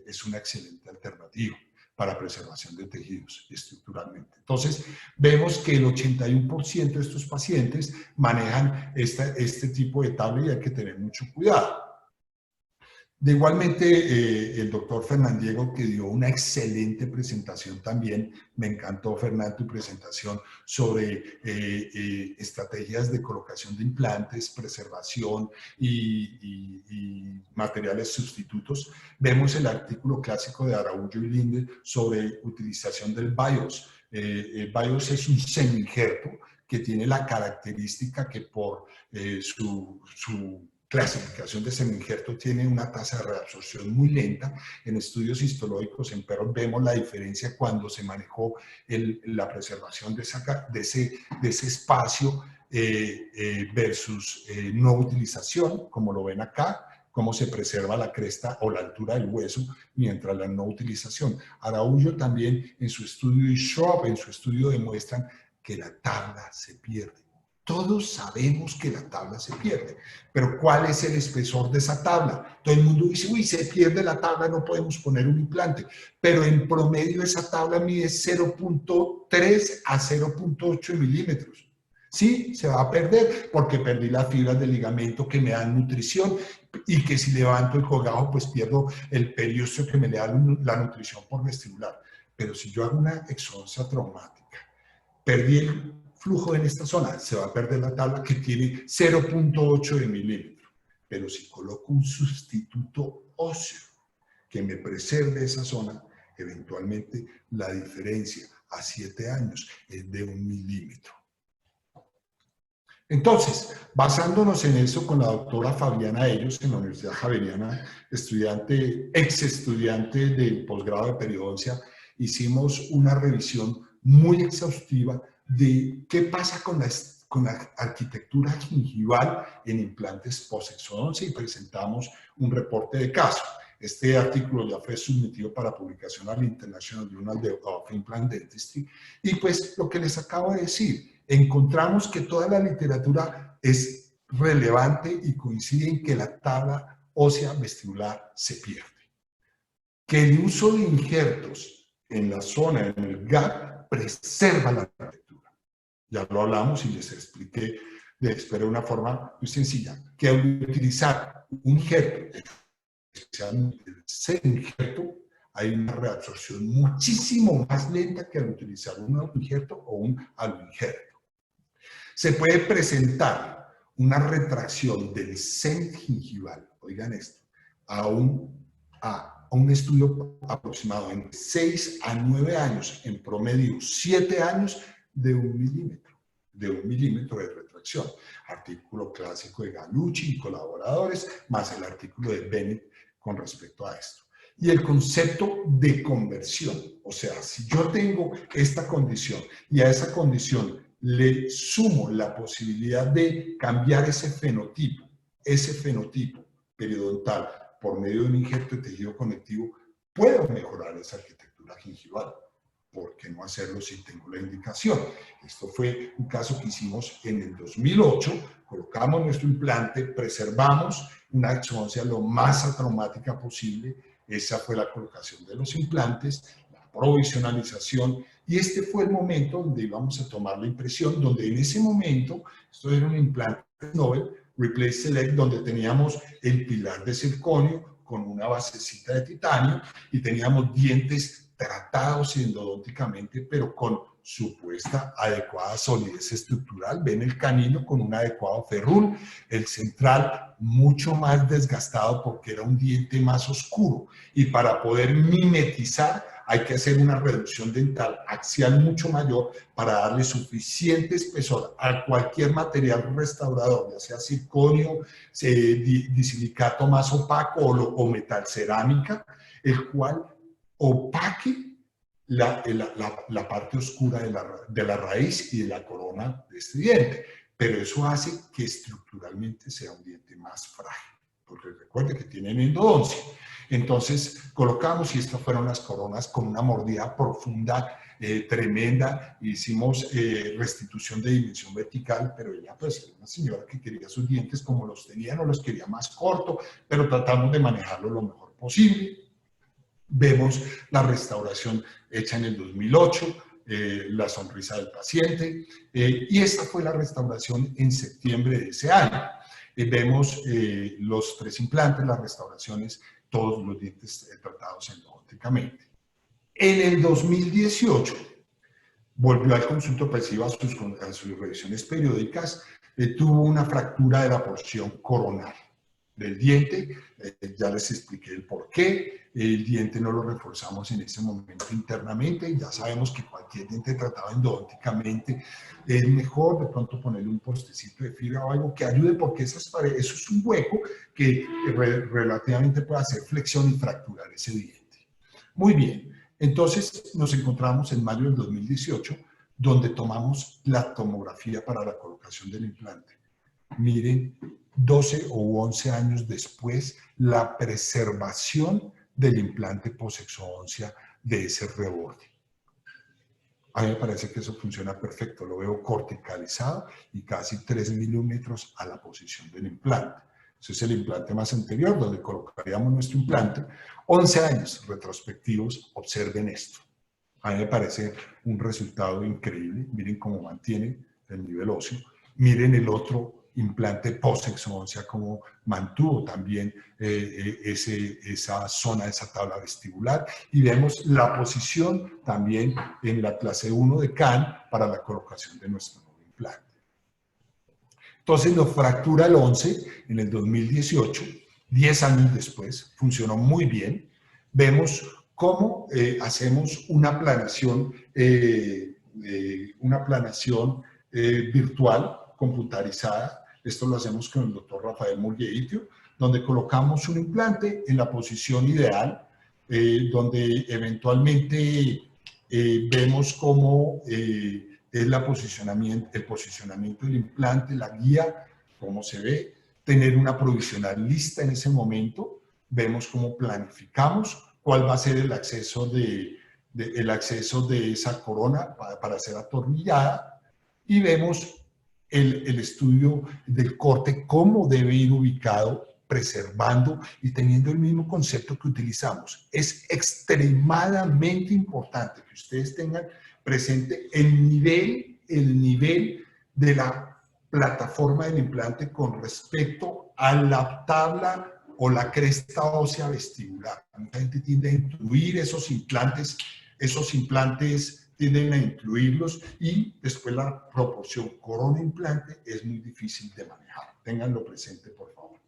es una excelente alternativa para preservación de tejidos estructuralmente. Entonces, vemos que el 81% de estos pacientes manejan este tipo de tabla y hay que tener mucho cuidado. De igualmente, el doctor Fernandiego, que dio una excelente presentación también, me encantó, Fernando, tu presentación sobre estrategias de colocación de implantes, preservación y materiales sustitutos. Vemos el artículo clásico de Araújo y Linde sobre utilización del BIOS. El BIOS es un semi-injerto que tiene la característica que por su clasificación de semi-injerto tiene una tasa de reabsorción muy lenta. En estudios histológicos en perros vemos la diferencia cuando se manejó la preservación de ese espacio versus no utilización, como lo ven acá, cómo se preserva la cresta o la altura del hueso mientras la no utilización. Araújo también en su estudio y Schropp en su estudio demuestran que la tabla se pierde. Todos sabemos que la tabla se pierde, pero ¿cuál es el espesor de esa tabla? Todo el mundo dice, uy, se pierde la tabla, no podemos poner un implante, pero en promedio esa tabla mide 0.3 a 0.8 milímetros. Sí, se va a perder porque perdí las fibras del ligamento que me dan nutrición y que si levanto el cogajo, pues pierdo el periósteo que me da la nutrición por vestibular. Pero si yo hago una exodoncia traumática, perdí el flujo en esta zona, se va a perder la tabla que tiene 0.8 de milímetro. Pero si coloco un sustituto óseo que me preserve esa zona, eventualmente la diferencia a 7 años es de 1 milímetro. Entonces, basándonos en eso con la doctora Fabiana Ellos en la Universidad Javeriana, ex estudiante del posgrado de periodoncia, hicimos una revisión muy exhaustiva de qué pasa con la arquitectura gingival en implantes post-exodoncia y presentamos un reporte de caso. Este artículo ya fue sometido para publicación al International Journal of Implant Dentistry. Y pues lo que les acabo de decir, encontramos que toda la literatura es relevante y coincide en que la tabla ósea vestibular se pierde. Que el uso de injertos en la zona, en el gap, preserva la arquitectura. Ya lo hablamos y les expliqué de una forma muy sencilla, que al utilizar un injerto, especialmente el injerto, hay una reabsorción muchísimo más lenta que al utilizar un injerto o un aloinjerto. Se puede presentar una retracción del seno gingival, oigan esto, a un estudio aproximado en 6 a 9 años, en promedio 7 años, de 1 milímetro de retracción. Artículo clásico de Gallucci y colaboradores, más el artículo de Bennett con respecto a esto. Y el concepto de conversión, o sea, si yo tengo esta condición y a esa condición le sumo la posibilidad de cambiar ese fenotipo periodontal por medio de un injerto de tejido conectivo, puedo mejorar esa arquitectura gingival. ¿Por qué no hacerlo si tengo la indicación? Esto fue un caso que hicimos en el 2008, colocamos nuestro implante, preservamos una exodoncia lo más atraumática posible, esa fue la colocación de los implantes, la provisionalización, y este fue el momento donde íbamos a tomar la impresión, donde en ese momento, esto era un implante Nobel, Replace Select, donde teníamos el pilar de circonio con una basecita de titanio y teníamos dientes tratados endodónticamente, pero con supuesta adecuada solidez estructural. Ven el canino con un adecuado ferrul, el central mucho más desgastado porque era un diente más oscuro, y para poder mimetizar hay que hacer una reducción dental axial mucho mayor para darle suficiente espesor a cualquier material restaurador, ya sea circonio, disilicato más opaco o metal cerámica, el cual opaque la parte oscura de la raíz y de la corona de este diente. Pero eso hace que estructuralmente sea un diente más frágil, porque recuerde que tienen endodoncia. Entonces colocamos, y estas fueron las coronas con una mordida profunda, tremenda. Hicimos restitución de dimensión vertical, pero ella pues era una señora que quería sus dientes como los tenía, no los quería más corto, pero tratamos de manejarlo lo mejor posible. Vemos la restauración hecha en el 2008, la sonrisa del paciente, y esta fue la restauración en septiembre de ese año. Vemos los 3 implantes, las restauraciones, todos los dientes tratados endodónticamente. En el 2018 volvió al consultorio opresivo a sus revisiones periódicas, tuvo una fractura de la porción coronal del diente, ya les expliqué el por qué. El diente no lo reforzamos en ese momento internamente, ya sabemos que cualquier diente tratado endodónticamente es mejor de pronto ponerle un postecito de fibra o algo que ayude, porque eso es un hueco que relativamente puede hacer flexión y fracturar ese diente. Muy bien, entonces nos encontramos en mayo del 2018, donde tomamos la tomografía para la colocación del implante. Miren, 12 o 11 años después, la preservación del implante posexodoncia de ese reborde. A mí me parece que eso funciona perfecto, lo veo corticalizado y casi 3 milímetros a la posición del implante. Ese es el implante más anterior, donde colocaríamos nuestro implante. 11 años retrospectivos, observen esto. A mí me parece un resultado increíble. Miren cómo mantiene el nivel óseo. Miren el otro implante post-exodoncia, como mantuvo también esa zona, esa tabla vestibular, y vemos la posición también en la clase 1 de Kahn para la colocación de nuestro nuevo implante. Entonces nos fractura el 11 en el 2018, 10 años después, funcionó muy bien. Vemos cómo hacemos una planación virtual, computarizada. Esto lo hacemos con el doctor Rafael Murgueitio, donde colocamos un implante en la posición ideal, donde eventualmente vemos cómo es el posicionamiento del implante, la guía, cómo se ve, tener una provisional lista en ese momento, vemos cómo planificamos cuál va a ser el acceso de esa corona para ser atornillada, y vemos el estudio del corte, cómo debe ir ubicado, preservando y teniendo el mismo concepto que utilizamos. Es extremadamente importante que ustedes tengan presente el nivel de la plataforma del implante con respecto a la tabla o la cresta ósea vestibular. Mucha gente tiende a incluir esos implantes tienden a incluirlos, y después la proporción corona-implante es muy difícil de manejar. Ténganlo presente, por favor.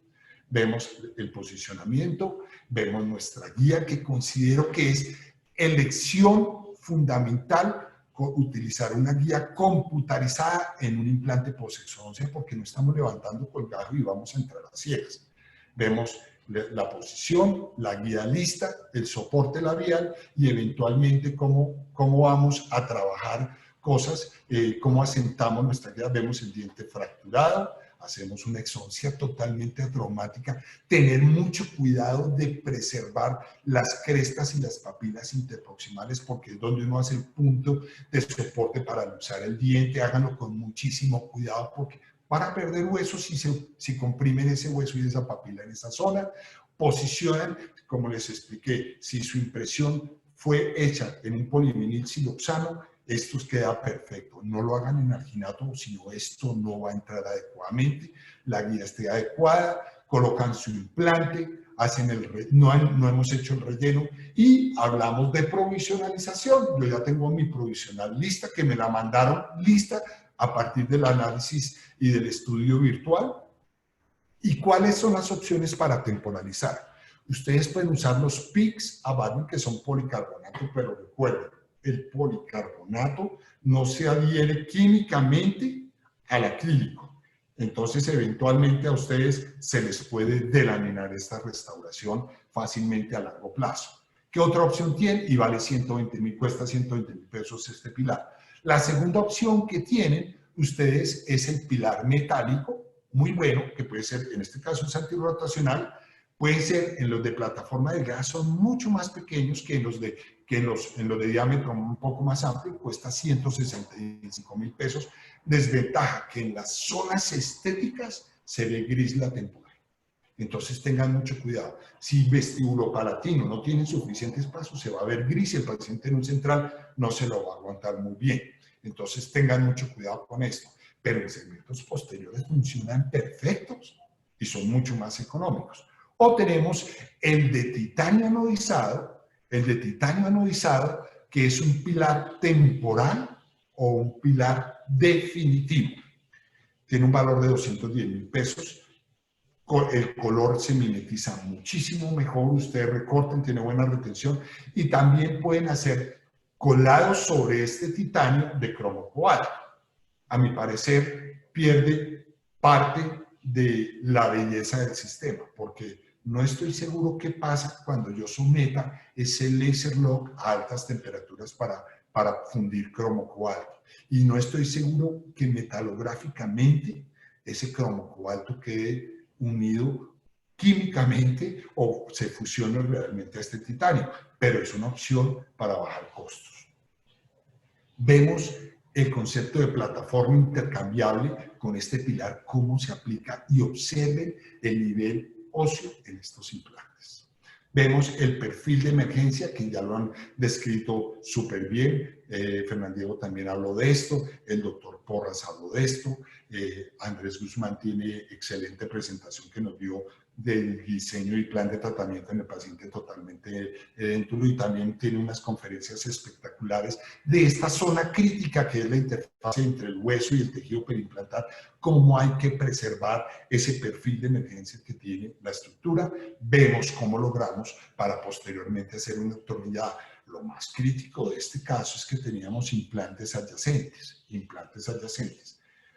Vemos el posicionamiento, vemos nuestra guía, que considero que es elección fundamental utilizar una guía computarizada en un implante post-exo 11, porque no estamos levantando colgajo y vamos a entrar a ciegas. Vemos la posición, la guía lista, el soporte labial y eventualmente cómo vamos a trabajar cosas, cómo asentamos nuestra guía. Vemos el diente fracturado, hacemos una exoncia totalmente atraumática, tener mucho cuidado de preservar las crestas y las papilas interproximales, porque es donde uno hace el punto de soporte para usar el diente. Háganlo con muchísimo cuidado, porque para perder huesos si comprimen ese hueso y esa papila en esa zona. Posicionan, como les expliqué, si su impresión fue hecha en un polivinil siloxano, esto queda perfecto. No lo hagan en arginato, sino esto no va a entrar adecuadamente. La guía esté adecuada, colocan su implante, no hemos hecho el relleno, y hablamos de provisionalización. Yo ya tengo mi provisional lista, que me la mandaron lista a partir del análisis y del estudio virtual. ¿Y cuáles son las opciones para temporalizar? Ustedes pueden usar los PICs a Baldwin, que son policarbonato, pero recuerden, el policarbonato no se adhiere químicamente al acrílico. Entonces, eventualmente a ustedes se les puede delaminar esta restauración fácilmente a largo plazo. ¿Qué otra opción tiene? Y vale 120.000, cuesta 120.000 pesos este pilar. La segunda opción que tienen ustedes es el pilar metálico, muy bueno, que puede ser, en este caso es antirrotacional, pueden ser en los de plataforma delgada, son mucho más pequeños que en los de diámetro un poco más amplio, cuesta 165.000 pesos. Desventaja que en las zonas estéticas se ve gris la temporal. Entonces tengan mucho cuidado. Si vestibulopalatino no tiene suficiente espacio, se va a ver gris, y el paciente en un central no se lo va a aguantar muy bien. Entonces tengan mucho cuidado con esto. Pero en segmentos posteriores funcionan perfectos y son mucho más económicos. O tenemos el de titanio anodizado, que es un pilar temporal o un pilar definitivo. Tiene un valor de 210.000 pesos. El color se mimetiza muchísimo mejor, ustedes recortan, tiene buena retención, y también pueden hacer colados sobre este titanio de cromo cobalto. A mi parecer, pierde parte de la belleza del sistema, porque no estoy seguro qué pasa cuando yo someta ese laser lock a altas temperaturas para fundir cromo cobalto. Y no estoy seguro que metalográficamente ese cromo cobalto quede unido químicamente o se fusione realmente a este titanio, pero es una opción para bajar costos. Vemos el concepto de plataforma intercambiable con este pilar, cómo se aplica, y observen el nivel óseo en estos implantes. Vemos el perfil de emergencia, que ya lo han descrito súper bien. Fernando también habló de esto, el doctor Porras habló de esto, Andrés Guzmán tiene excelente presentación que nos dio del diseño y plan de tratamiento en el paciente totalmente edéntulo, y también tiene unas conferencias espectaculares de esta zona crítica que es la interfaz entre el hueso y el tejido periimplantar, cómo hay que preservar ese perfil de emergencia que tiene la estructura. Vemos cómo logramos para posteriormente hacer una atornillada. Lo más crítico de este caso es que teníamos implantes adyacentes.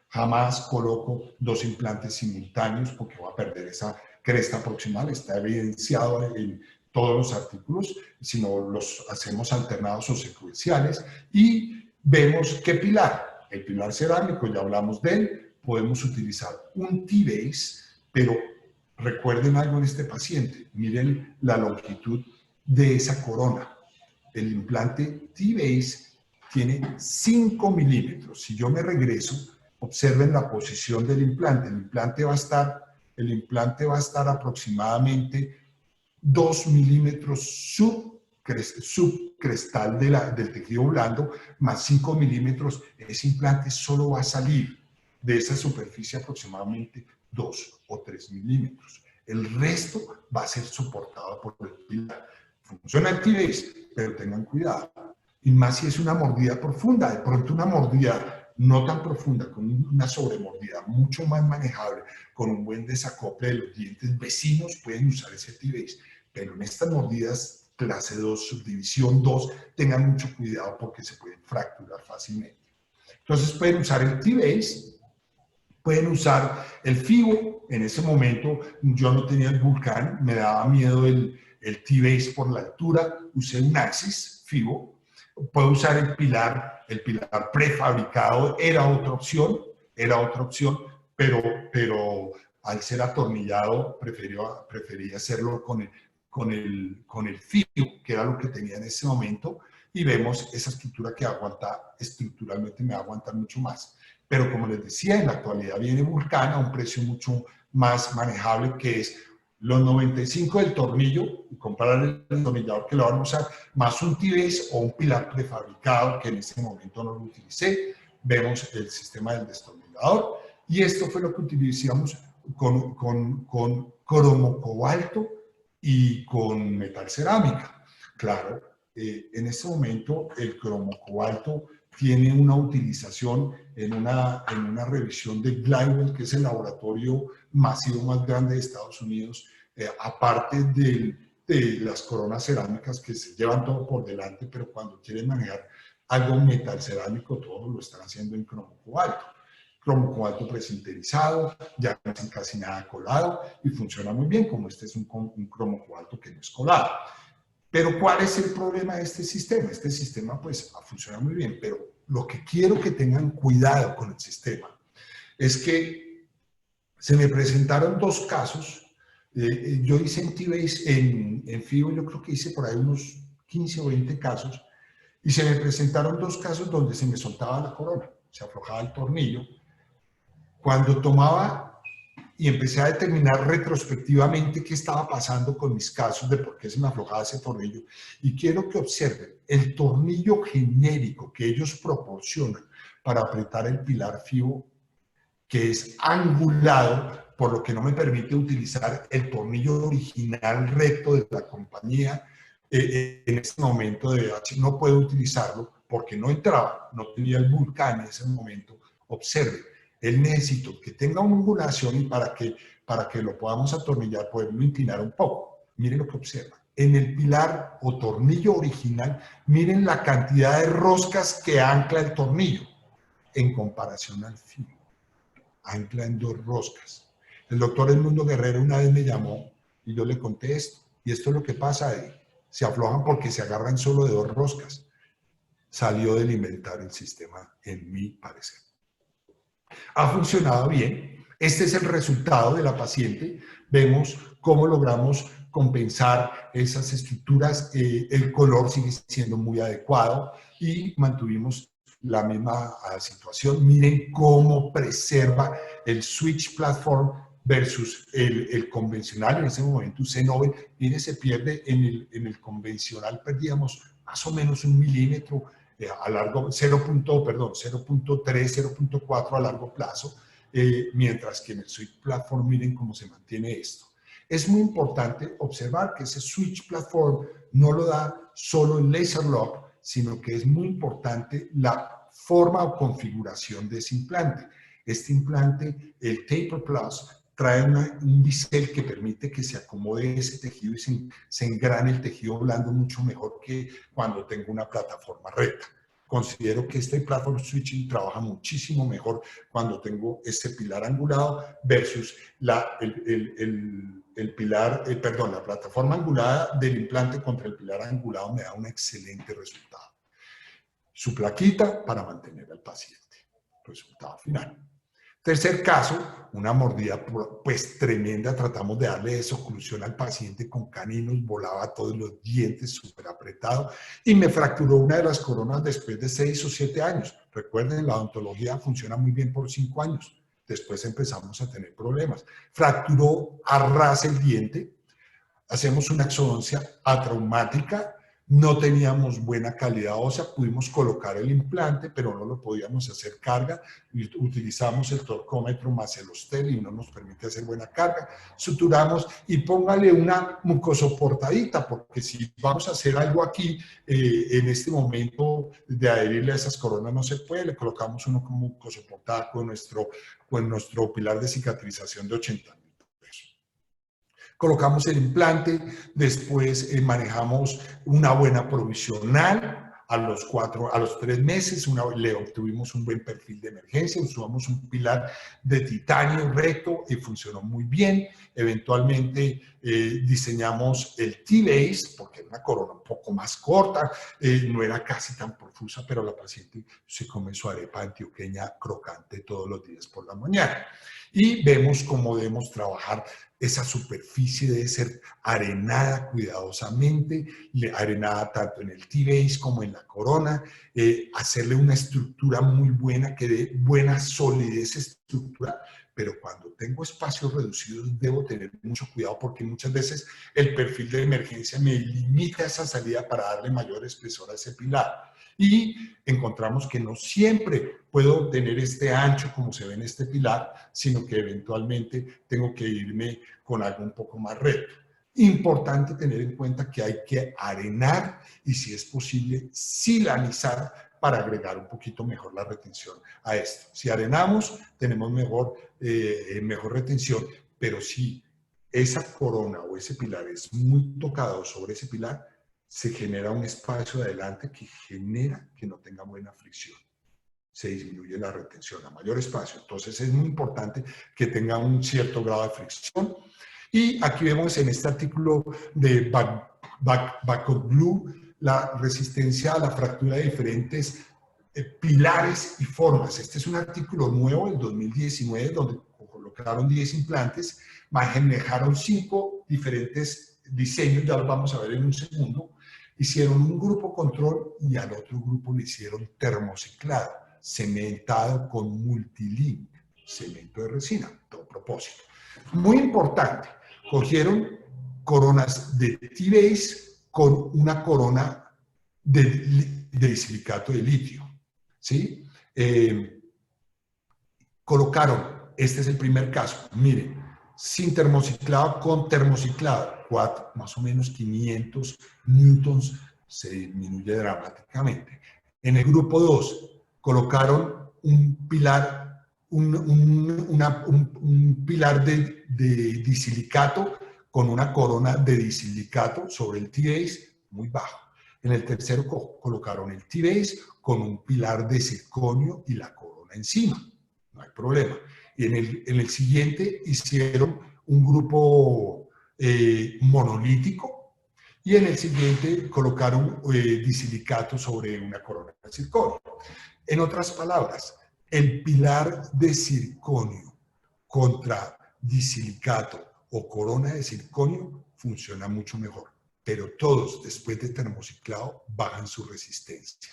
Jamás coloco dos implantes simultáneos porque va a perder esa cresta proximal, está evidenciado en todos los artículos, sino los hacemos alternados o secuenciales. Y vemos qué pilar, el pilar cerámico, ya hablamos de él, podemos utilizar un T-base, pero recuerden algo en este paciente, miren la longitud de esa corona. El implante T-Base tiene 5 milímetros. Si yo me regreso, observen la posición del implante. El implante va a estar aproximadamente 2 milímetros subcrestal del tejido blando, más 5 milímetros. Ese implante solo va a salir de esa superficie aproximadamente 2 o 3 milímetros. El resto va a ser soportado por el pilar. Funciona el T-Base, pero tengan cuidado. Y más si es una mordida profunda. De pronto una mordida no tan profunda, con una sobremordida mucho más manejable, con un buen desacople de los dientes vecinos, pueden usar ese T-Base. Pero en estas mordidas clase 2, subdivisión 2, tengan mucho cuidado porque se pueden fracturar fácilmente. Entonces pueden usar el T-Base, pueden usar el FIBO. En ese momento yo no tenía el Vulcan, me daba miedo el T-Base por la altura, usé un Axis FIBO. Puedo usar el pilar prefabricado, era otra opción, pero al ser atornillado prefería hacerlo con el FIBO, que era lo que tenía en ese momento, y vemos esa estructura que estructuralmente me va a aguantar mucho más. Pero como les decía, en la actualidad viene Vulcan a un precio mucho más manejable, que es los 95 del tornillo, y comprar el destornillador que lo van a usar, más un T-Base o un pilar prefabricado, que en ese momento no lo utilicé. Vemos el sistema del destornillador, y esto fue lo que utilizamos con cromo cobalto y con metal cerámica. Claro, en este momento el cromo cobalto tiene una utilización en una revisión de Glidewell, que es el laboratorio masivo más grande de Estados Unidos, aparte de las coronas cerámicas que se llevan todo por delante, pero cuando quieren manejar algo metal cerámico, todo lo están haciendo en cromo cobalto. Cromo cobalto presinterizado, ya no es casi nada colado y funciona muy bien, como este es un cromo cobalto que no es colado. Pero ¿cuál es el problema de este sistema? Este sistema pues funciona muy bien, pero lo que quiero que tengan cuidado con el sistema es que se me presentaron dos casos. Yo hice en T-Base, en FIBO, yo creo que hice por ahí unos 15 o 20 casos, y se me presentaron dos casos donde se me soltaba la corona, se aflojaba el tornillo. Cuando tomaba y empecé a determinar retrospectivamente qué estaba pasando con mis casos de por qué se me aflojaba ese tornillo. Y quiero que observen el tornillo genérico que ellos proporcionan para apretar el pilar FIBO, que es angulado, por lo que no me permite utilizar el tornillo original recto de la compañía. En este momento de DH no puedo utilizarlo porque no entraba, no tenía el Vulcan en ese momento. Observen, él necesito que tenga una angulación y para que lo podamos atornillar, poderlo inclinar un poco. Miren lo que observan. En el pilar o tornillo original, miren la cantidad de roscas que ancla el tornillo en comparación al FIBO. Ancla en 2 roscas. El doctor Edmundo Guerrero una vez me llamó y yo le conté esto. Y esto es lo que pasa ahí. Se aflojan porque se agarran solo de 2 roscas. Salió del inventario el sistema, en mi parecer. Ha funcionado bien. Este es el resultado de la paciente. Vemos cómo logramos compensar esas estructuras. El color sigue siendo muy adecuado y mantuvimos la misma situación. Miren cómo preserva el Switch Platform versus el convencional. En ese momento C9, miren, se pierde en el convencional, perdíamos más o menos 1 milímetro a largo, 0.3, 0.4 a largo plazo, mientras que en el Switch Platform miren cómo se mantiene esto. Es muy importante observar que ese Switch Platform no lo da solo el Laser Lock, sino que es muy importante la forma o configuración de ese implante. Este implante, el Taper Plus, trae un bisel que permite que se acomode ese tejido y se engrane el tejido blando mucho mejor que cuando tengo una plataforma recta. Considero que este platform switching trabaja muchísimo mejor cuando tengo este pilar angulado versus la plataforma angulada del implante contra el pilar angulado me da un excelente resultado. Su plaquita para mantener al paciente. Resultado final. Tercer caso, una mordida pues tremenda, tratamos de darle desoclusión al paciente con caninos, volaba todos los dientes, súper apretado, y me fracturó una de las coronas después de 6 o 7 años. Recuerden, la odontología funciona muy bien por 5 años. Después empezamos a tener problemas. Fracturó a ras el diente, hacemos una exodoncia atraumática, no teníamos buena calidad ósea, pudimos colocar el implante, pero no lo podíamos hacer carga, utilizamos el torcómetro más el Ostel y no nos permite hacer buena carga, suturamos y póngale una mucosoportadita, porque si vamos a hacer algo aquí, en este momento de adherirle a esas coronas no se puede, le colocamos uno como mucosoportada con nuestro pilar de cicatrización de 80. Colocamos el implante, después manejamos una buena provisional, a los 3 meses le obtuvimos un buen perfil de emergencia, usamos un pilar de titanio recto y funcionó muy bien. Eventualmente diseñamos el T-Base, porque era una corona un poco más corta, no era casi tan profusa, pero la paciente se come su arepa antioqueña crocante todos los días por la mañana. Y vemos cómo debemos trabajar. Esa superficie debe ser arenada cuidadosamente, arenada tanto en el T-Base como en la corona, hacerle una estructura muy buena, que dé buena solidez estructural, pero cuando tengo espacios reducidos debo tener mucho cuidado porque muchas veces el perfil de emergencia me limita esa salida para darle mayor espesor a ese pilar. Y encontramos que no siempre puedo tener este ancho como se ve en este pilar, sino que eventualmente tengo que irme con algo un poco más recto. Importante tener en cuenta que hay que arenar y, si es posible, silanizar para agregar un poquito mejor la retención a esto. Si arenamos, tenemos mejor retención, pero si esa corona o ese pilar es muy tocado sobre ese pilar, se genera un espacio de adelante que genera que no tenga buena fricción. Se disminuye la retención a mayor espacio. Entonces es muy importante que tenga un cierto grado de fricción. Y aquí vemos en este artículo de Backup Blue la resistencia a la fractura de diferentes pilares y formas. Este es un artículo nuevo del 2019 donde colocaron 10 implantes, manejaron 5 diferentes diseños, ya los vamos a ver en un segundo. Hicieron un grupo control y al otro grupo le hicieron termociclado, cementado con multilink, cemento de resina, todo propósito. Muy importante, cogieron coronas de T-Base con una corona de silicato de litio, ¿sí? Colocaron, este es el primer caso, miren, sin termociclado, con termociclado, más o menos 500 newtons, se disminuye dramáticamente. En el grupo 2 colocaron un pilar, un pilar de disilicato con una corona de disilicato sobre el T-Base muy bajo. En el tercero colocaron el T-Base con un pilar de circonio y la corona encima. No hay problema. Y en el siguiente hicieron un grupo monolítico y en el siguiente colocaron disilicato sobre una corona de circonio. En otras palabras, el pilar de circonio contra disilicato o corona de circonio funciona mucho mejor, pero todos después de termociclado bajan su resistencia.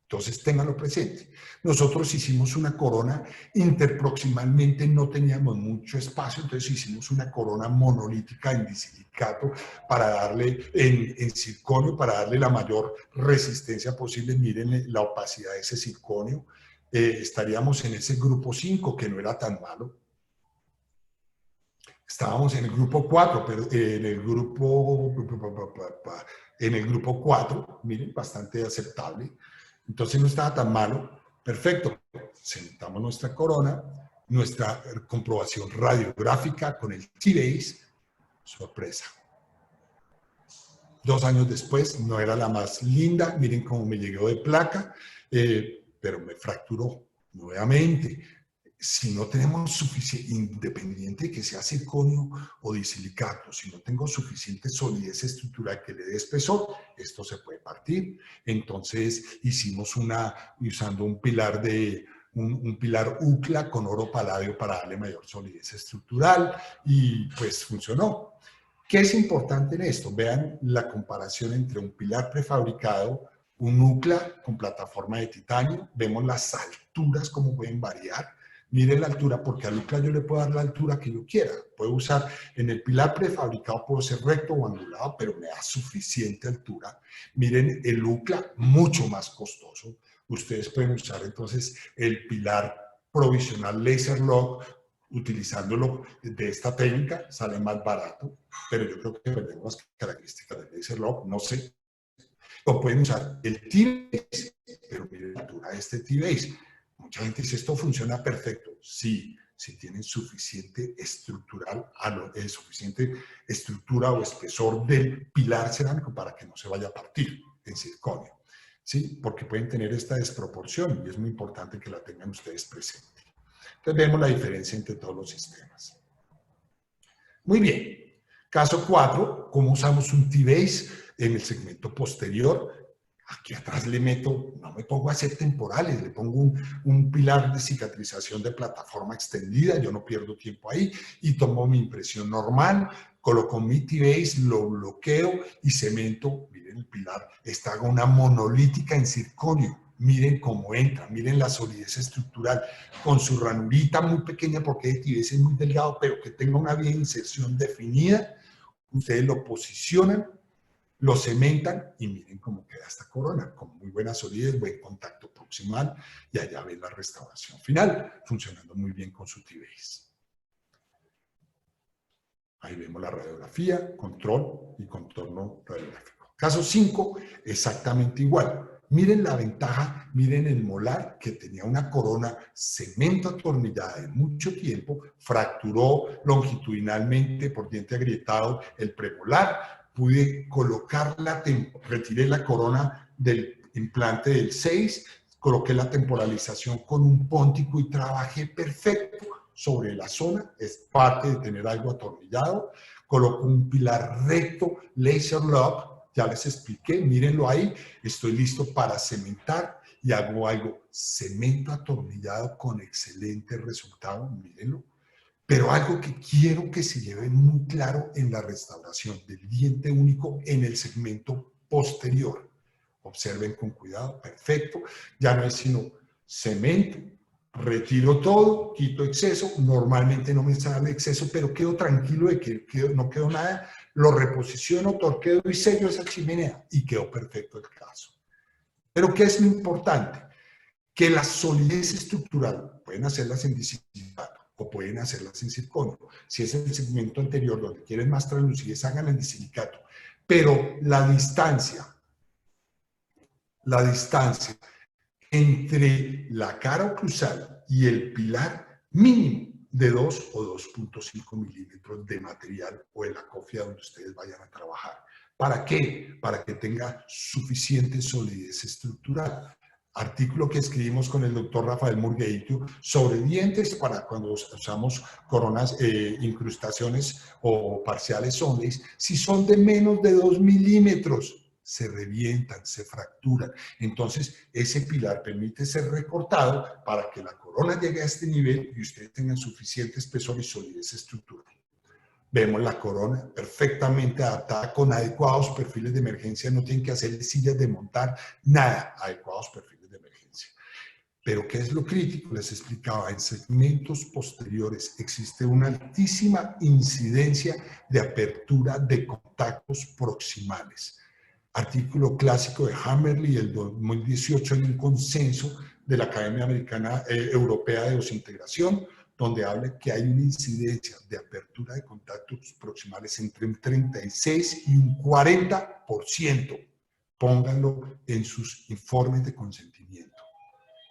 Entonces, ténganlo presente. Nosotros hicimos una corona, interproximalmente no teníamos mucho espacio, entonces hicimos una corona monolítica en disilicato para darle, en circonio, para darle la mayor resistencia posible. Miren la opacidad de ese circonio. Estaríamos en ese grupo 5, que no era tan malo. Estábamos en el grupo 4, pero en el grupo 4, miren, bastante aceptable. Entonces no estaba tan malo. Perfecto. Sentamos nuestra corona, nuestra comprobación radiográfica con el T-Base. Sorpresa. 2 años después, no era la más linda. Miren cómo me llegó de placa, pero me fracturó nuevamente. Si no tenemos suficiente, independiente de que sea circonio o disilicato, si no tengo suficiente solidez estructural que le dé espesor, esto se puede partir. Entonces hicimos usando un pilar de un pilar UCLA con oro paladio para darle mayor solidez estructural y pues funcionó. ¿Qué es importante en esto? Vean la comparación entre un pilar prefabricado, un UCLA con plataforma de titanio, vemos las alturas cómo pueden variar. Miren la altura, porque al UCLA yo le puedo dar la altura que yo quiera. Puedo usar, en el pilar prefabricado puedo ser recto o angulado, pero me da suficiente altura. Miren el UCLA, mucho más costoso. Ustedes pueden usar entonces el pilar provisional Laser Lock, utilizándolo de esta técnica, sale más barato, pero yo creo que perdemos las características del Laser Lock, no sé. O pueden usar el T-Base, pero miren la altura de este T-Base. Mucha gente dice, esto funciona perfecto. Sí, si tienen suficiente suficiente estructura o espesor del pilar cerámico para que no se vaya a partir en circonio. ¿Sí? Porque pueden tener esta desproporción y es muy importante que la tengan ustedes presente. Entonces vemos la diferencia entre todos los sistemas. Muy bien. Caso 4, ¿cómo usamos un T-Base en el segmento posterior? Aquí atrás le meto, no me pongo a hacer temporales, le pongo un pilar de cicatrización de plataforma extendida, yo no pierdo tiempo ahí, y tomo mi impresión normal, coloco mi T-Base, lo bloqueo y cemento. Miren el pilar, esta hago una monolítica en circonio. Miren cómo entra, miren la solidez estructural, con su ranurita muy pequeña porque el T-Base es muy delgado, pero que tenga una vía de inserción definida. Ustedes lo posicionan, lo cementan y miren cómo queda esta corona, con muy buena solidez, buen contacto proximal, y allá ven la restauración final, funcionando muy bien con su T-Base. Ahí vemos la radiografía, control y contorno radiográfico. Caso 5, exactamente igual. Miren la ventaja, miren el molar que tenía una corona cemento atornillada de mucho tiempo, fracturó longitudinalmente por diente agrietado el premolar, pude colocarla, retiré la corona del implante del 6, coloqué la temporalización con un póntico y trabajé perfecto sobre la zona, es parte de tener algo atornillado, coloco un pilar recto, Laser Lock, ya les expliqué, mírenlo ahí, estoy listo para cementar y hago algo, cemento atornillado con excelente resultado, mírenlo, pero algo que quiero que se lleve muy claro en la restauración del diente único en el segmento posterior. Observen con cuidado, perfecto, ya no es sino cemento, retiro todo, quito exceso, normalmente no me sale exceso, pero quedo tranquilo de que no quedó nada, lo reposiciono, torqueo y sello esa chimenea y quedó perfecto el caso. Pero ¿qué es lo importante? Que la solidez estructural, pueden hacerlas en disilicato o pueden hacerlas en circonio. Si es el segmento anterior donde quieren más translucidez, háganla en disilicato. Pero la distancia entre la cara oclusal y el pilar mínimo de 2 o 2.5 milímetros de material o de la cofia donde ustedes vayan a trabajar. ¿Para qué? Para que tenga suficiente solidez estructural. Artículo que escribimos con el doctor Rafael Murgueito sobre dientes para cuando usamos coronas, incrustaciones o parciales onleys, si son de menos de 2 milímetros, se revientan, se fracturan. Entonces, ese pilar permite ser recortado para que la corona llegue a este nivel y ustedes tengan suficiente espesor y solidez estructural. Vemos la corona perfectamente adaptada con adecuados perfiles de emergencia, no tienen que hacer sillas de montar, nada, adecuados perfiles de emergencia. Pero ¿qué es lo crítico? Les explicaba, en segmentos posteriores existe una altísima incidencia de apertura de contactos proximales. Artículo clásico de Hammerly del 2018 en un consenso de la Academia Americana Europea de Osintegración, donde habla que hay una incidencia de apertura de contactos proximales entre un 36 y un 40%. Pónganlo en sus informes de consentimiento.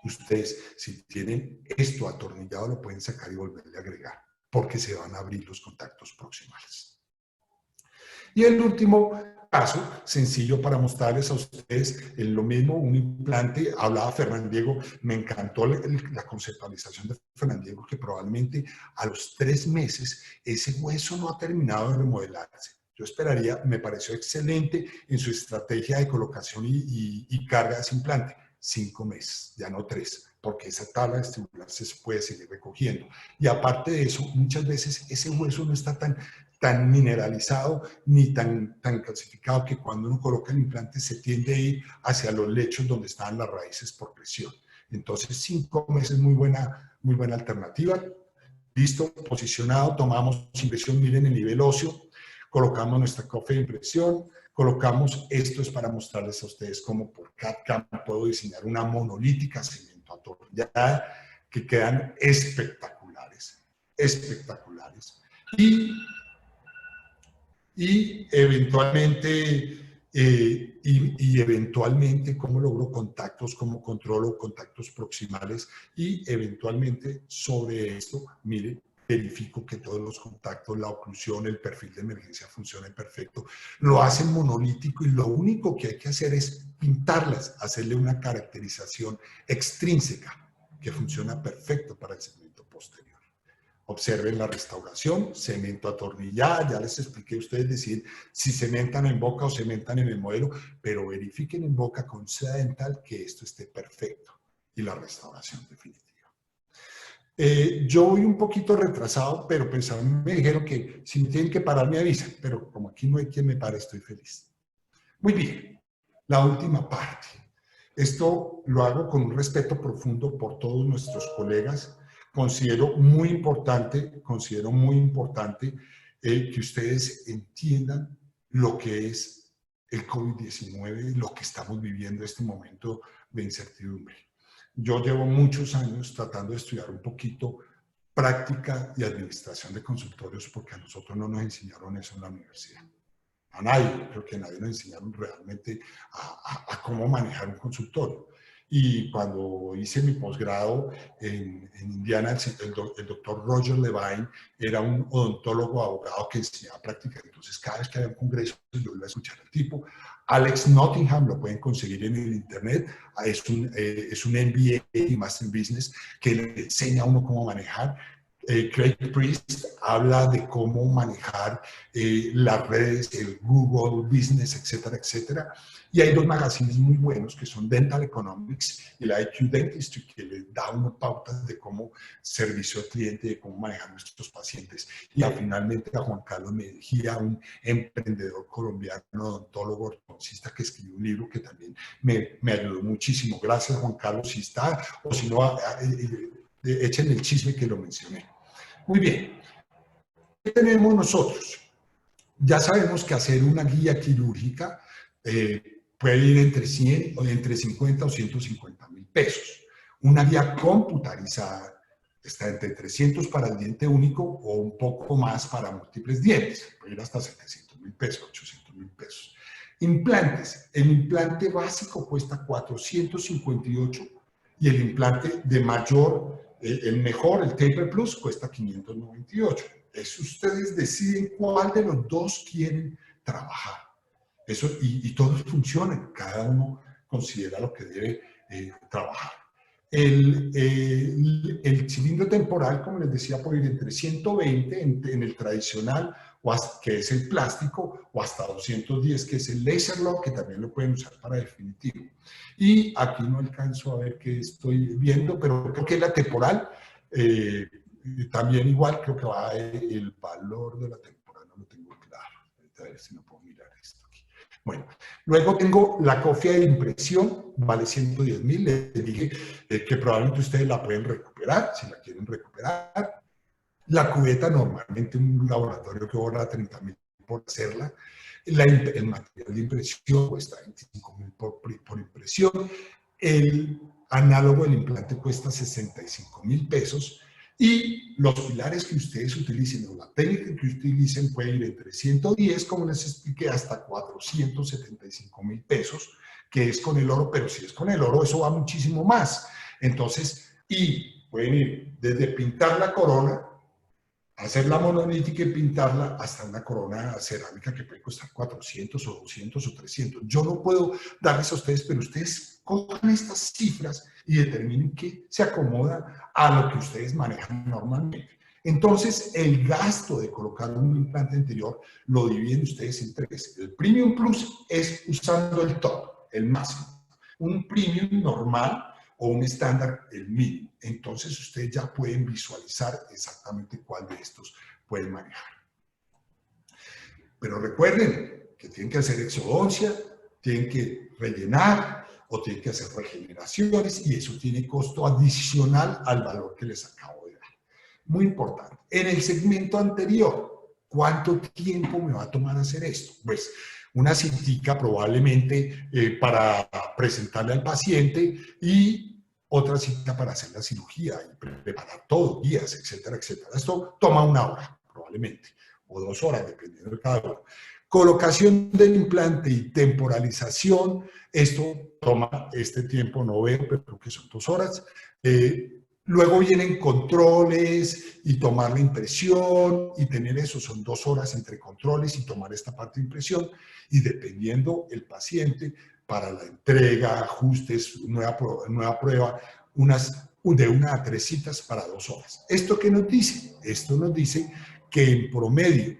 Ustedes, si tienen esto atornillado, lo pueden sacar y volverle a agregar, porque se van a abrir los contactos proximales. Y el último caso, sencillo para mostrarles a ustedes, es lo mismo, un implante, hablaba Fernán Diego, me encantó la conceptualización de Fernán Diego, que probablemente a los 3 meses ese hueso no ha terminado de remodelarse. Yo esperaría, me pareció excelente en su estrategia de colocación y carga de ese implante, 5 meses, ya no 3. porque esa tabla vestibular se puede seguir recogiendo. Y aparte de eso, muchas veces ese hueso no está tan mineralizado ni tan calcificado que cuando uno coloca el implante se tiende a ir hacia los lechos donde están las raíces por presión. Entonces, 5 meses muy buena alternativa. Listo, posicionado, tomamos impresión, miren el nivel óseo, colocamos nuestra cofia de impresión, colocamos, esto es para mostrarles a ustedes cómo por CAD/CAM puedo diseñar una monolítica cemento atornillada que quedan espectaculares, espectaculares. Y eventualmente cómo logro contactos, cómo controlo contactos proximales y eventualmente sobre esto, mire, verifico que todos los contactos, la oclusión, el perfil de emergencia funcionen perfecto. Lo hacen monolítico y lo único que hay que hacer es pintarlas, hacerle una caracterización extrínseca que funciona perfecto para el segmento posterior. Observen la restauración, cemento atornillada, ya les expliqué a ustedes decir si cementan en boca o cementan en el modelo, pero verifiquen en boca con seda dental que esto esté perfecto y la restauración definitiva. Yo voy un poquito retrasado, pero pues a mí me dijeron que si me tienen que parar me avisan, pero como aquí no hay quien me pare, estoy feliz. Muy bien, la última parte. Esto lo hago con un respeto profundo por todos nuestros colegas. Considero muy importante que ustedes entiendan lo que es el COVID-19, lo que estamos viviendo en este momento de incertidumbre. Yo llevo muchos años tratando de estudiar un poquito práctica y administración de consultorios porque a nosotros no nos enseñaron eso en la universidad. A nadie, creo que a nadie nos enseñaron realmente a cómo manejar un consultorio. Y cuando hice mi posgrado en Indiana, el doctor Roger Levine era un odontólogo abogado que enseñaba práctica. Entonces, cada vez que había un congreso, yo iba a escuchar al tipo. Alex Nottingham, lo pueden conseguir en el internet, es un MBA y Master in Business que le enseña a uno cómo manejar. Craig Priest habla de cómo manejar las redes, el Google Business, etcétera, etcétera. Y hay dos magazines muy buenos que son Dental Economics y la IQ Dentistry, que le da unas pautas de cómo servicio al cliente, de cómo manejar nuestros pacientes. Y finalmente a Juan Carlos Mejía, un emprendedor colombiano, odontólogo ortodoncista, que escribió un libro que también me ayudó muchísimo. Gracias, Juan Carlos, si está, o si no, echen el chisme que lo mencioné. Muy bien, ¿qué tenemos nosotros? Ya sabemos que hacer una guía quirúrgica puede ir entre 100 o entre 50 o 150 mil pesos. Una guía computarizada está entre 300 para el diente único o un poco más para múltiples dientes. Puede ir hasta 700 mil pesos, 800 mil pesos. Implantes. El implante básico cuesta 458 y el implante de mayor, el mejor, el Taper Plus, cuesta 598. Eso ustedes deciden cuál de los dos quieren trabajar. Eso, y todos funcionan, cada uno considera lo que debe trabajar. El cilindro temporal, como les decía, puede ir entre 120 en el tradicional, que es el plástico, o hasta 210, que es el laser lock, que también lo pueden usar para definitivo. Y aquí no alcanzo a ver qué estoy viendo, pero creo que la temporal, también igual, creo que va el valor de la temporal, no lo tengo claro. A ver si no puedo mirar esto aquí. Bueno, luego tengo la cofia de impresión, vale 110.000. Les dije que probablemente ustedes la pueden recuperar, si la quieren recuperar. La cubeta, normalmente un laboratorio que ahorra 30.000 por hacerla. El material de impresión cuesta 25.000 por impresión. El análogo del implante cuesta 65.000 pesos. Y los pilares que ustedes utilicen o la técnica que utilicen puede ir entre 110, como les expliqué, hasta 475.000 pesos, que es con el oro, pero si es con el oro, eso va muchísimo más. Entonces, y pueden ir desde pintar la corona, hacer la monolítica y pintarla hasta una corona cerámica que puede costar 400 o 200 o 300. Yo no puedo darles a ustedes, pero ustedes cojan estas cifras y determinen qué se acomoda a lo que ustedes manejan normalmente. Entonces, el gasto de colocar un implante anterior lo dividen ustedes en tres. El Premium Plus es usando el top, el máximo. Un Premium normal o un estándar el mínimo. Entonces ustedes ya pueden visualizar exactamente cuál de estos pueden manejar. Pero recuerden que tienen que hacer exodoncia, tienen que rellenar o tienen que hacer regeneraciones y eso tiene costo adicional al valor que les acabo de dar. Muy importante. En el segmento anterior, ¿cuánto tiempo me va a tomar hacer esto? Pues una citica probablemente para presentarle al paciente y otra cita para hacer la cirugía y preparar todo, guías, etcétera, etcétera. Esto toma 1 hora probablemente o 2 horas, dependiendo de cada uno. Colocación del implante y temporalización, esto toma este tiempo, no veo, pero creo que son 2 horas. Luego vienen controles y tomar la impresión y tener eso, son 2 horas entre controles y tomar esta parte de impresión y dependiendo el paciente para la entrega, ajustes, nueva prueba, de 1 a 3 citas para 2 horas. ¿Esto qué nos dice? Esto nos dice que en promedio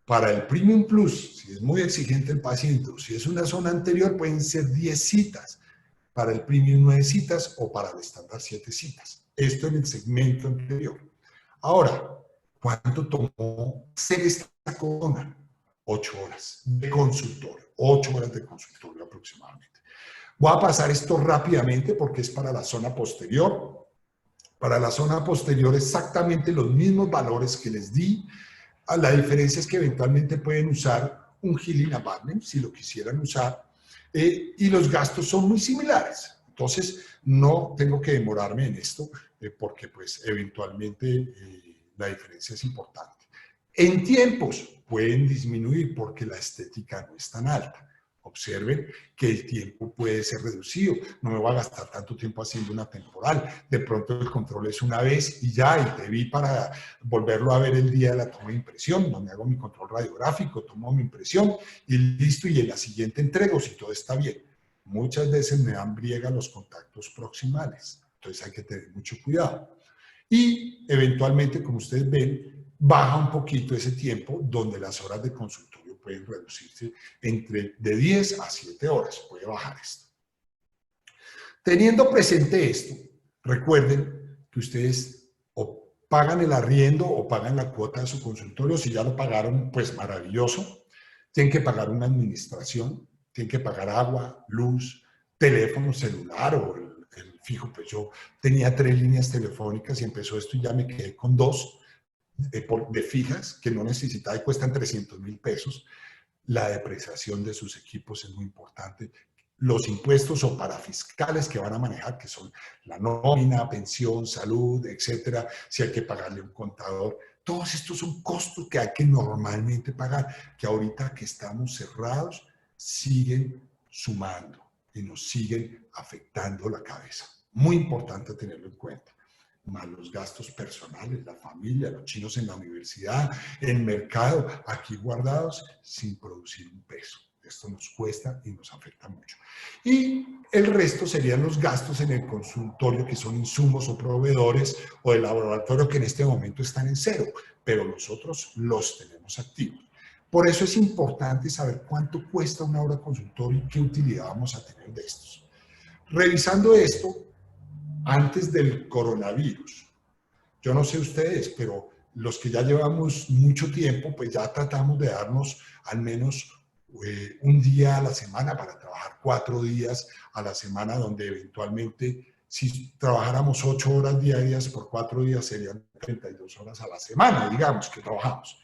para el Premium Plus, si es muy exigente el paciente o si es una zona anterior, pueden ser 10 citas, para el Premium 9 citas o para el estándar 7 citas. Esto en el segmento anterior. Ahora, ¿cuánto tomó hacer esta zona? 8 horas de consultorio, 8 horas de consultorio aproximadamente. Voy a pasar esto rápidamente porque es para la zona posterior. Para la zona posterior exactamente los mismos valores que les di. La diferencia es que eventualmente pueden usar un healing abutment si lo quisieran usar y los gastos son muy similares. Entonces no tengo que demorarme en esto porque pues eventualmente la diferencia es importante. En tiempos pueden disminuir porque la estética no es tan alta. Observen que el tiempo puede ser reducido. No me voy a gastar tanto tiempo haciendo una temporal. De pronto el control es una vez y ya, y te vi para volverlo a ver el día de la toma de impresión, donde hago mi control radiográfico, tomo mi impresión y listo, y en la siguiente entrego si todo está bien. Muchas veces me dan briega los contactos proximales, entonces hay que tener mucho cuidado. Y eventualmente, como ustedes ven, baja un poquito ese tiempo donde las horas de consultorio pueden reducirse de 10 a 7 horas, puede bajar esto. Teniendo presente esto, recuerden que ustedes o pagan el arriendo o pagan la cuota de su consultorio. Si ya lo pagaron, pues maravilloso. Tienen que pagar una administración, tienen que pagar agua, luz, teléfono celular o el fijo. Pues yo tenía 3 líneas telefónicas y empezó esto y ya me quedé con 2 de fijas que no necesitaba y cuestan 300.000 pesos. La depreciación de sus equipos es muy importante. Los impuestos o parafiscales que van a manejar, que son la nómina, pensión, salud, etcétera, si hay que pagarle un contador. Todos estos son costos que hay que normalmente pagar, que ahorita que estamos cerrados siguen sumando y nos siguen afectando la cabeza. Muy importante tenerlo en cuenta. Más los gastos personales, la familia, los chinos en la universidad, el mercado, aquí guardados sin producir un peso. Esto nos cuesta y nos afecta mucho. Y el resto serían los gastos en el consultorio, que son insumos o proveedores o el laboratorio que en este momento están en cero, pero nosotros los tenemos activos. Por eso es importante saber cuánto cuesta una hora de consultorio y qué utilidad vamos a tener de estos. Revisando esto, antes del coronavirus, yo no sé ustedes, pero los que ya llevamos mucho tiempo, pues ya tratamos de darnos al menos un día a la semana para trabajar 4 días a la semana, donde eventualmente si trabajáramos 8 horas diarias por 4 días serían 32 horas a la semana, digamos, que trabajamos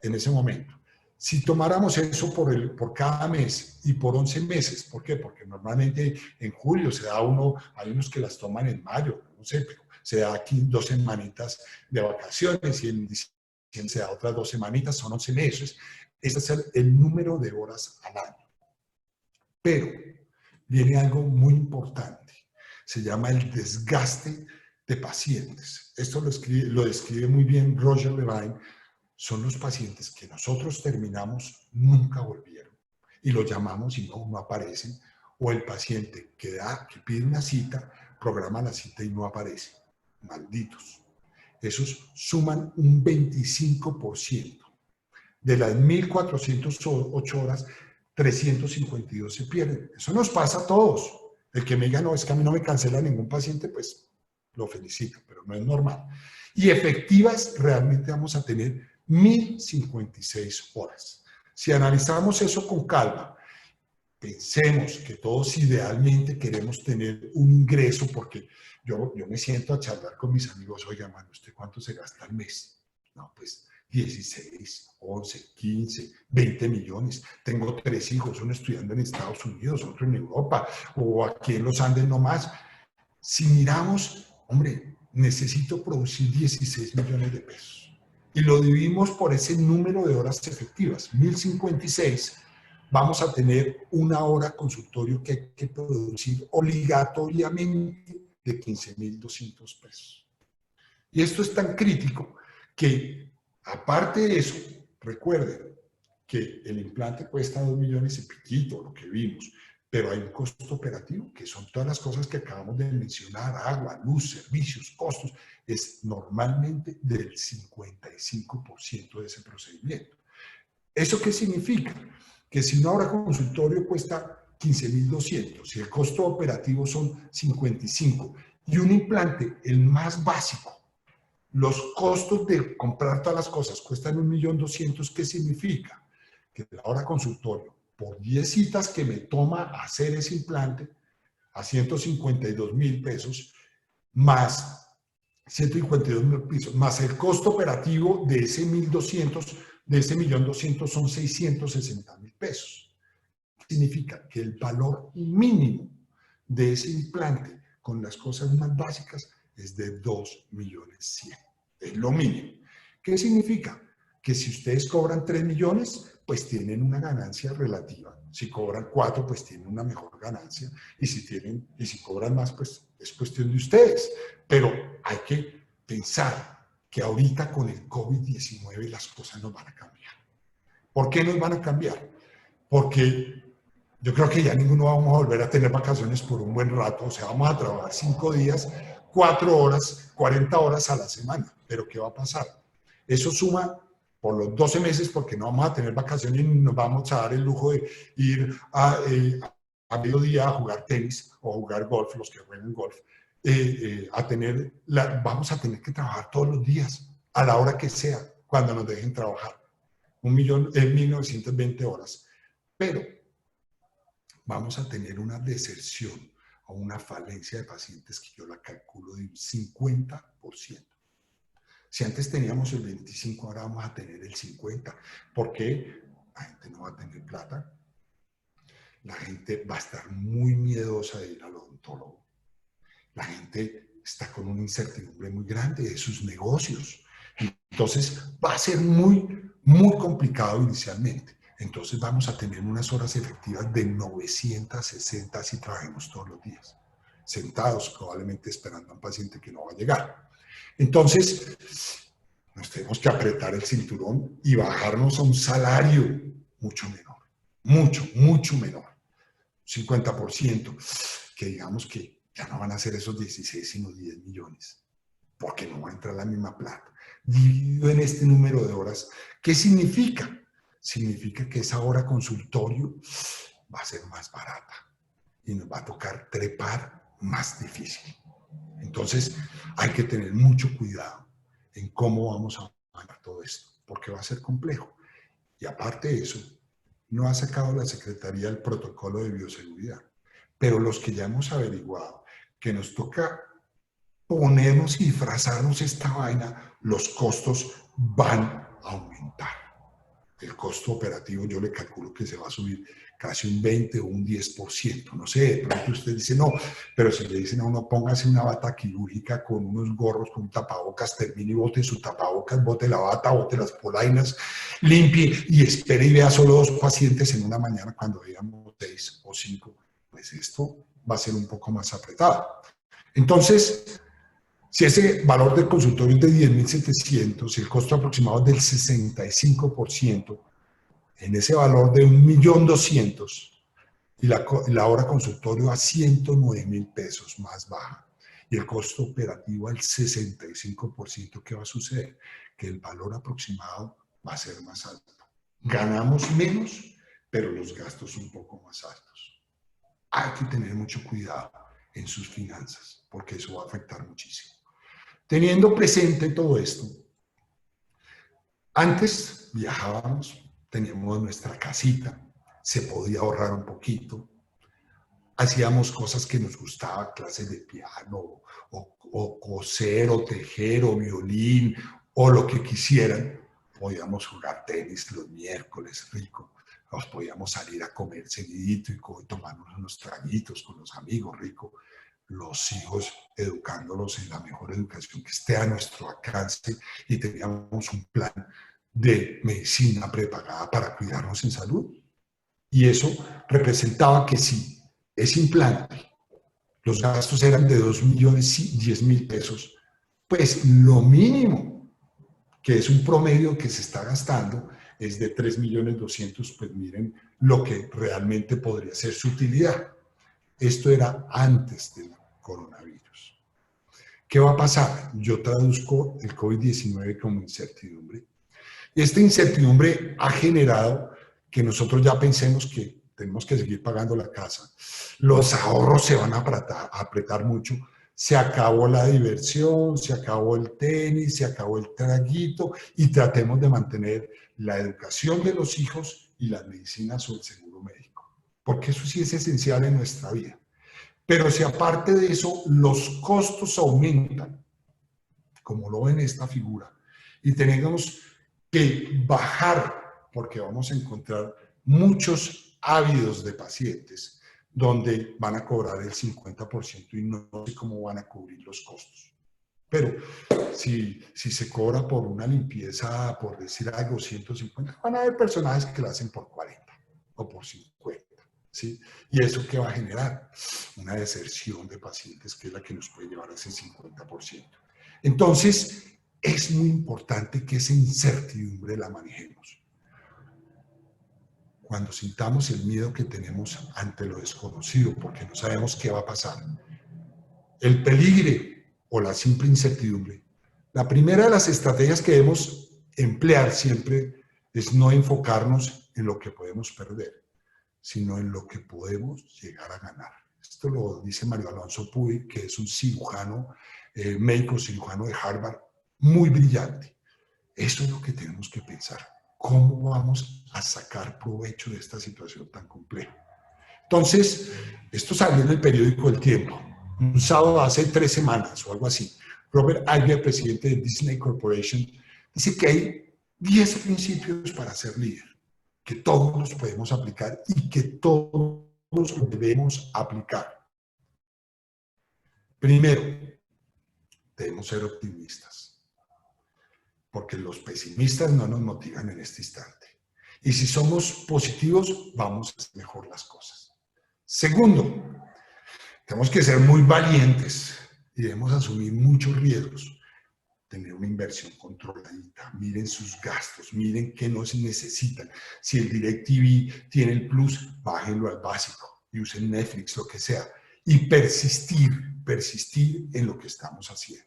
en ese momento. Si tomáramos eso por cada mes y por 11 meses, ¿por qué? Porque normalmente en julio se da hay unos que las toman en mayo, no sé, pero se da aquí 2 semanitas de vacaciones y en diciembre se da otras 2 semanitas, son 11 meses. Ese es el número de horas al año. Pero viene algo muy importante, se llama el desgaste de pacientes. Esto lo describe muy bien Roger Levine. Son los pacientes que nosotros terminamos, nunca volvieron. Y los llamamos y no aparecen. O el paciente que pide una cita, programa la cita y no aparece. Malditos. Esos suman un 25%. De las 1.408 horas, 352 se pierden. Eso nos pasa a todos. El que me diga, no, es que a mí no me cancela ningún paciente, pues lo felicito, pero no es normal. Y efectivas realmente vamos a tener 1056 horas. Si analizamos eso con calma, pensemos que todos idealmente queremos tener un ingreso, porque yo me siento a charlar con mis amigos, oiga, mano, ¿usted cuánto se gasta al mes? No, pues 16, 11, 15, 20 millones. Tengo 3 hijos, uno estudiando en Estados Unidos, otro en Europa, o aquí en los Andes nomás. Si miramos, hombre, necesito producir 16 millones de pesos. Y lo dividimos por ese número de horas efectivas, 1056, vamos a tener una hora consultorio que hay que producir obligatoriamente de 15.200 pesos. Y esto es tan crítico que, aparte de eso, recuerden que el implante cuesta 2 millones y piquito, lo que vimos, pero hay un costo operativo, que son todas las cosas que acabamos de mencionar, agua, luz, servicios, costos, es normalmente del 55% de ese procedimiento. ¿Eso qué significa? Que si una hora consultorio cuesta 15.200 y el costo operativo son 55 y un implante, el más básico, los costos de comprar todas las cosas cuestan 1.200.000, ¿qué significa? Que la hora consultorio, por 10 citas que me toma hacer ese implante, a 152.000 pesos, más 152.000 pesos, más el costo operativo de ese 1.200, de ese 1.200.000 son 660.000 pesos. Significa que el valor mínimo de ese implante con las cosas más básicas es de 2.100.000. Es lo mínimo. ¿Qué significa? Que si ustedes cobran 3 millones, pues tienen una ganancia relativa. Si cobran 4, pues tienen una mejor ganancia. Y si cobran más, pues es cuestión de ustedes. Pero hay que pensar que ahorita con el COVID-19 las cosas nos van a cambiar. ¿Por qué nos van a cambiar? Porque yo creo que ya ninguno vamos a volver a tener vacaciones por un buen rato. O sea, vamos a trabajar 5 días, 4 horas, 40 horas a la semana. Pero ¿qué va a pasar? Eso suma por los 12 meses, porque no vamos a tener vacaciones y nos vamos a dar el lujo de ir a mediodía a jugar tenis o a jugar golf, los que juegan golf. Vamos a tener que trabajar todos los días, a la hora que sea, cuando nos dejen trabajar. 1.920 horas. Pero vamos a tener una deserción o una falencia de pacientes que yo la calculo de un 50%. Si antes teníamos el 25, ahora vamos a tener el 50. ¿Por qué? La gente no va a tener plata. La gente va a estar muy miedosa de ir al odontólogo. La gente está con una incertidumbre muy grande de sus negocios. Entonces va a ser muy, muy complicado inicialmente. Entonces vamos a tener unas horas efectivas de 960 si trabajemos todos los días, sentados probablemente esperando a un paciente que no va a llegar. Entonces nos tenemos que apretar el cinturón y bajarnos a un salario mucho menor, mucho menor, 50%, que digamos que ya no van a ser esos 16 sino 10 millones, porque no va a entrar la misma plata. Dividido en este número de horas, ¿qué significa? Significa que esa hora consultorio va a ser más barata y nos va a tocar trepar más difícil. Entonces hay que tener mucho cuidado en cómo vamos a manejar todo esto, porque va a ser complejo. Y aparte de eso, no ha sacado la Secretaría el protocolo de bioseguridad, pero los que ya hemos averiguado que nos toca ponernos y disfrazarnos esta vaina, los costos van a aumentar. El costo operativo yo le calculo que se va a subir casi un 20 o un 10%. No sé, de pronto usted dice no, pero si le dicen a uno póngase una bata quirúrgica con unos gorros, con un tapabocas, termine y bote su tapabocas, bote la bata, bote las polainas, limpie y espere y vea solo 2 pacientes en una mañana cuando veamos 6 o 5, pues esto va a ser un poco más apretado. Entonces, si ese valor del consultorio es de 10.700 y el costo aproximado es del 65%, en ese valor de 1.200.000 y la hora consultorio a 109.000 pesos más baja y el costo operativo al 65%, ¿qué va a suceder? Que el valor aproximado va a ser más alto. Ganamos menos, pero los gastos un poco más altos. hay que tener mucho cuidado en sus finanzas, porque eso va a afectar muchísimo. Teniendo presente todo esto, antes viajábamos, teníamos nuestra casita, se podía ahorrar un poquito, hacíamos cosas que nos gustaban, clases de piano, o coser, o tejer, o violín, o lo que quisieran. Podíamos jugar tenis los miércoles, rico. Nos podíamos salir a comer seguidito y tomarnos unos traguitos con los amigos, rico. Los hijos educándolos en la mejor educación que esté a nuestro alcance, y teníamos un plan de medicina prepagada para cuidarnos en salud. Y eso representaba que si ese implante, los gastos eran de 2.010.000 pesos, pues lo mínimo, que es un promedio que se está gastando, es de 3.200.000, pues miren lo que realmente podría ser su utilidad. Esto era antes del coronavirus. ¿Qué va a pasar? Yo traduzco el COVID-19 como incertidumbre. Y esta incertidumbre ha generado que nosotros ya pensemos que tenemos que seguir pagando la casa. Los ahorros se van a apretar mucho. Se acabó la diversión, se acabó el tenis, se acabó el traguito, y tratemos de mantener la educación de los hijos y las medicinas o el seguro médico, porque eso sí es esencial en nuestra vida. Pero si aparte de eso los costos aumentan, como lo ven en esta figura, y tenemos que bajar, porque vamos a encontrar muchos ávidos de pacientes donde van a cobrar el 50% y no sé cómo van a cubrir los costos. Pero si se cobra por una limpieza, por decir algo, 150, van a haber personajes que lo hacen por 40 o por 50. ¿Sí? ¿Y eso qué va a generar? Una deserción de pacientes, que es la que nos puede llevar a ese 50%. Entonces, es muy importante que esa incertidumbre la manejemos. Cuando sintamos el miedo que tenemos ante lo desconocido, porque no sabemos qué va a pasar, el peligro o la simple incertidumbre, la primera de las estrategias que debemos emplear siempre es no enfocarnos en lo que podemos perder, sino en lo que podemos llegar a ganar. Esto lo dice Mario Alonso Puig, que es un cirujano, médico cirujano de Harvard, muy brillante. Eso es lo que tenemos que pensar. ¿Cómo vamos a sacar provecho de esta situación tan compleja? Entonces, esto salió en el periódico El Tiempo, un sábado hace 3 semanas o algo así. Robert Iger, presidente de Disney Corporation, dice que hay 10 principios para ser líder, que todos los podemos aplicar y que todos los debemos aplicar. Primero, debemos ser optimistas, porque los pesimistas no nos motivan en este instante. Y si somos positivos, vamos a hacer mejor las cosas. Segundo, tenemos que ser muy valientes y debemos asumir muchos riesgos. Tener una inversión controladita, miren sus gastos, miren qué no se necesitan. Si el DirecTV tiene el plus, bájenlo al básico y usen Netflix, lo que sea. Y persistir en lo que estamos haciendo.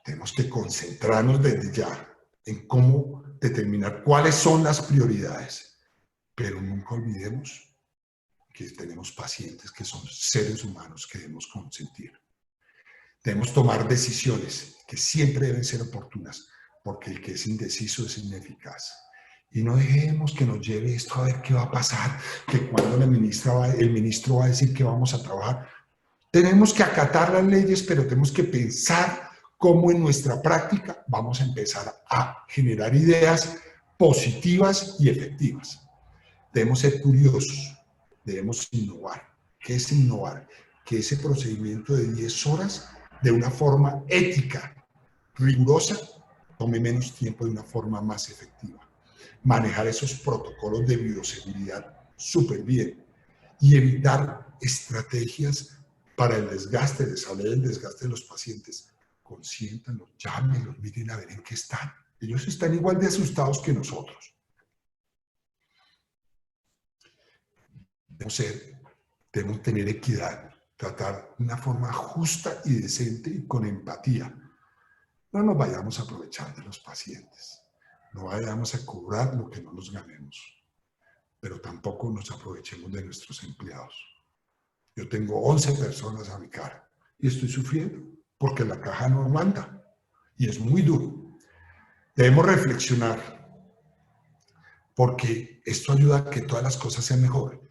Tenemos que concentrarnos desde ya en cómo determinar cuáles son las prioridades, pero nunca olvidemos que tenemos pacientes que son seres humanos que debemos consentir. Debemos tomar decisiones que siempre deben ser oportunas, porque el que es indeciso es ineficaz. Y no dejemos que nos lleve esto a ver qué va a pasar, que cuando el ministro va a decir que vamos a trabajar. Tenemos que acatar las leyes, pero tenemos que pensar cómo en nuestra práctica vamos a empezar a generar ideas positivas y efectivas. Debemos ser curiosos, debemos innovar. ¿Qué es innovar? Que ese procedimiento de 10 horas, de una forma ética, rigurosa, tome menos tiempo de una forma más efectiva. Manejar esos protocolos de bioseguridad súper bien y evitar estrategias para el desgaste, les hablé del desgaste de los pacientes. Consiéntanlos, llámenlos, miren a ver en qué están. Ellos están igual de asustados que nosotros. Debemos tener equidad, tratar de una forma justa y decente y con empatía. No nos vayamos a aprovechar de los pacientes, no vayamos a cobrar lo que no nos ganemos. pero tampoco nos aprovechemos de nuestros empleados. Yo tengo 11 personas a mi cargo y estoy sufriendo porque la caja no manda y es muy duro. Debemos reflexionar porque esto ayuda a que todas las cosas sean mejor,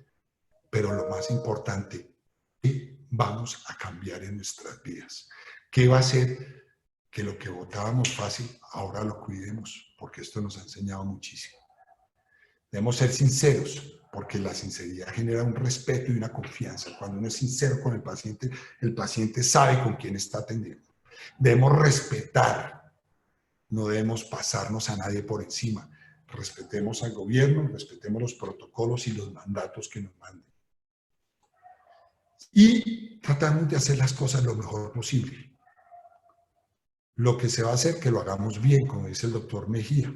pero lo más importante, ¿qué vamos a cambiar en nuestras vidas? ¿Qué va a hacer que lo que votábamos fácil ahora lo cuidemos? Porque esto nos ha enseñado muchísimo. Debemos ser sinceros, porque la sinceridad genera un respeto y una confianza. Cuando uno es sincero con el paciente sabe con quién está atendiendo. Debemos respetar, no debemos pasarnos a nadie por encima. Respetemos al gobierno, respetemos los protocolos y los mandatos que nos manden. Y tratamos de hacer las cosas lo mejor posible. Lo que se va a hacer, que lo hagamos bien, como dice el doctor Mejía.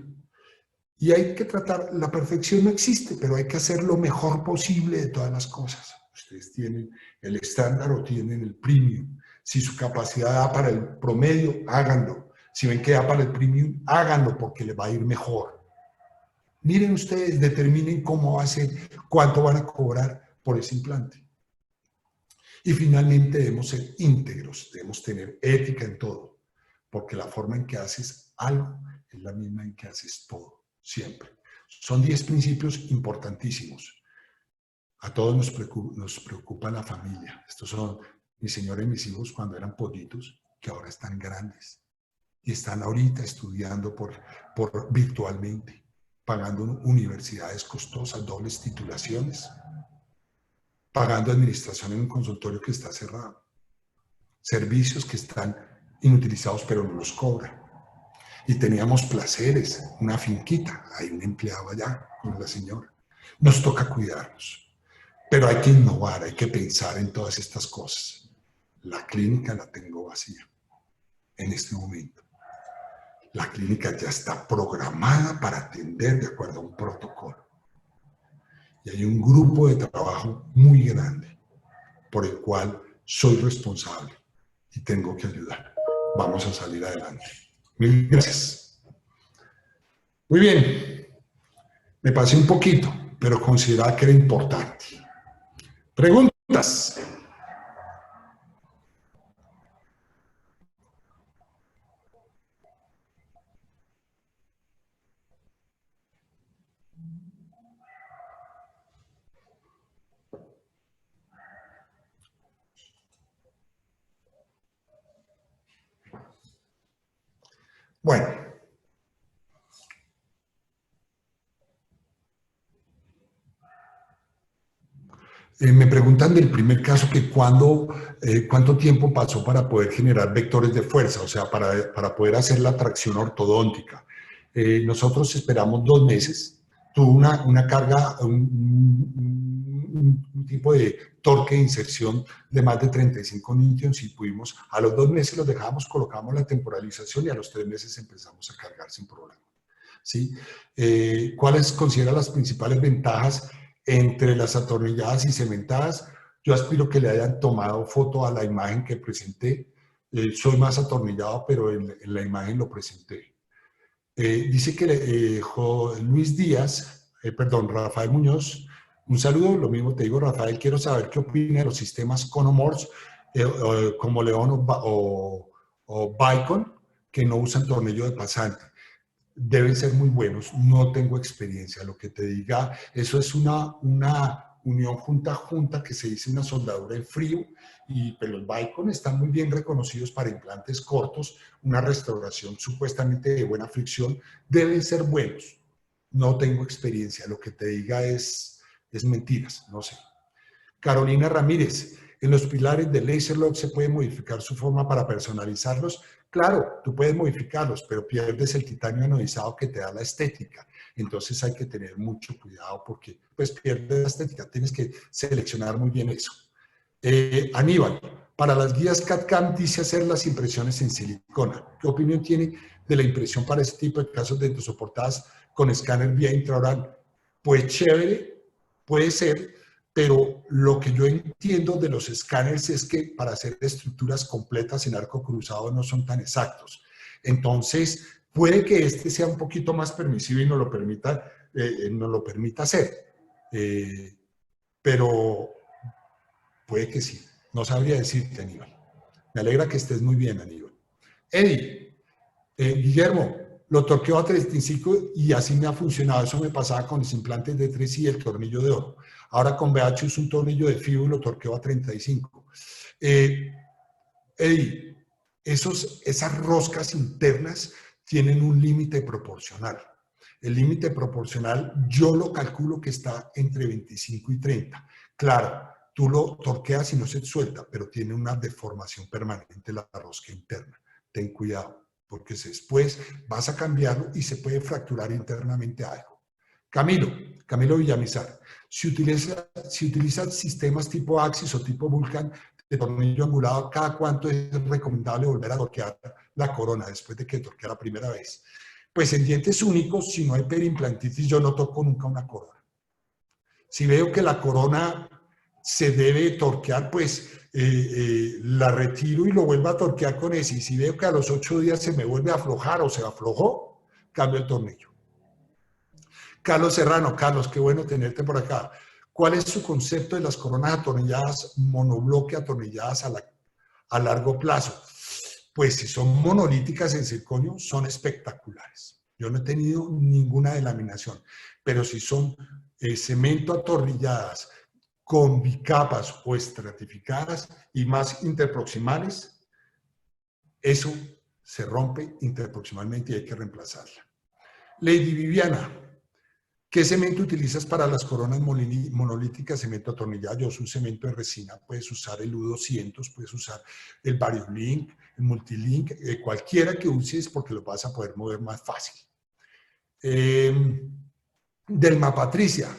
Y hay que tratar, la perfección no existe, pero hay que hacer lo mejor posible de todas las cosas. Ustedes tienen el estándar o tienen el premium. Si su capacidad da para el promedio, háganlo. Si ven que da para el premium, háganlo porque les va a ir mejor. Miren ustedes, determinen cómo va a ser, cuánto van a cobrar por ese implante. Y finalmente debemos ser íntegros, debemos tener ética en todo, porque la forma en que haces algo es la misma en que haces todo, siempre. Son 10 principios importantísimos. A todos nos preocupa la familia. Estos son mi señora y mis hijos cuando eran pollitos, que ahora están grandes y están ahorita estudiando por virtualmente, pagando universidades costosas, dobles titulaciones, pagando administración en un consultorio que está cerrado, servicios que están inutilizados pero no los cobran. Y teníamos placeres, una finquita, hay un empleado allá con la señora. Nos toca cuidarnos, pero hay que innovar, hay que pensar en todas estas cosas. La clínica la tengo vacía en este momento. La clínica ya está programada para atender de acuerdo a un protocolo. Y hay un grupo de trabajo muy grande por el cual soy responsable y tengo que ayudar. Vamos a salir adelante. Mil gracias. Muy bien. Me pasé un poquito, pero consideraba que era importante. ¿Preguntas? Bueno. Me preguntan del primer caso que cuánto tiempo pasó para poder generar vectores de fuerza, o sea, para poder hacer la tracción ortodóntica. Nosotros esperamos 2 meses, tuvo una carga, un tipo de torque de inserción de más de 35 newtons y pudimos, a los 2 meses los dejamos, colocamos la temporalización y a los 3 meses empezamos a cargar sin problema. ¿Sí? ¿Cuáles consideran las principales ventajas entre las atornilladas y cementadas? Yo aspiro que le hayan tomado foto a la imagen que presenté. Soy más atornillado, pero en la imagen lo presenté. Dice que Luis Díaz, Rafael Muñoz, un saludo, lo mismo te digo, Rafael, quiero saber qué opina de los sistemas Conomorts como León o Bicon, que no usan tornillo de pasante. Deben ser muy buenos, no tengo experiencia, lo que te diga, eso es una unión junta que se dice una soldadura en frío, pero los Bicon están muy bien reconocidos para implantes cortos, una restauración supuestamente de buena fricción, deben ser buenos, no tengo experiencia, lo que te diga es mentiras, no sé. Carolina Ramírez, en los pilares de LaserLock se puede modificar su forma para personalizarlos. Claro, tú puedes modificarlos, pero pierdes el titanio anodizado que te da la estética. Entonces hay que tener mucho cuidado porque pues pierdes la estética. Tienes que seleccionar muy bien eso. Aníbal, para las guías CAD/CAM dice hacer las impresiones en silicona. ¿Qué opinión tiene de la impresión para este tipo de casos de endosoportadas con escáner vía intraoral? Pues chévere, puede ser, pero lo que yo entiendo de los escáneres es que para hacer estructuras completas en arco cruzado no son tan exactos. Entonces, puede que este sea un poquito más permisivo y nos lo permita hacer. Pero puede que sí. No sabría decirte, Aníbal. Me alegra que estés muy bien, Aníbal. Eddie, Guillermo, lo torqueo a 35 y así me ha funcionado. Eso me pasaba con los implantes de 3 y el tornillo de oro. Ahora con BH uso un tornillo de FIBO y lo torqueo a 35. Eddie, esas roscas internas tienen un límite proporcional. El límite proporcional yo lo calculo que está entre 25 y 30. Claro, tú lo torqueas y no se suelta, pero tiene una deformación permanente la rosca interna. Ten cuidado, porque después vas a cambiarlo y se puede fracturar internamente algo. Camilo Villamizar, si utilizas sistemas tipo Axis o tipo Vulcan de tornillo angulado, ¿cada cuánto es recomendable volver a torquear la corona después de que torquea la primera vez? Pues en dientes únicos, si no hay periimplantitis, yo no toco nunca una corona. Si veo que la corona se debe torquear, pues la retiro y lo vuelvo a torquear con ese. Y si veo que a los 8 días se me vuelve a aflojar o se aflojó, cambio el tornillo. Carlos Serrano, Carlos, qué bueno tenerte por acá. ¿Cuál es su concepto de las coronas atornilladas, monobloque atornilladas a largo plazo? Pues si son monolíticas en circonio, son espectaculares. Yo no he tenido ninguna delaminación, pero si son cemento atornilladas con bicapas o estratificadas y más interproximales, eso se rompe interproximalmente y hay que reemplazarla. Lady Viviana, ¿qué cemento utilizas para las coronas monolíticas? Cemento atornillado. Yo uso un cemento de resina. Puedes usar el U200, puedes usar el Variolink, el Multilink, cualquiera que uses porque lo vas a poder mover más fácil. Delma Patricia.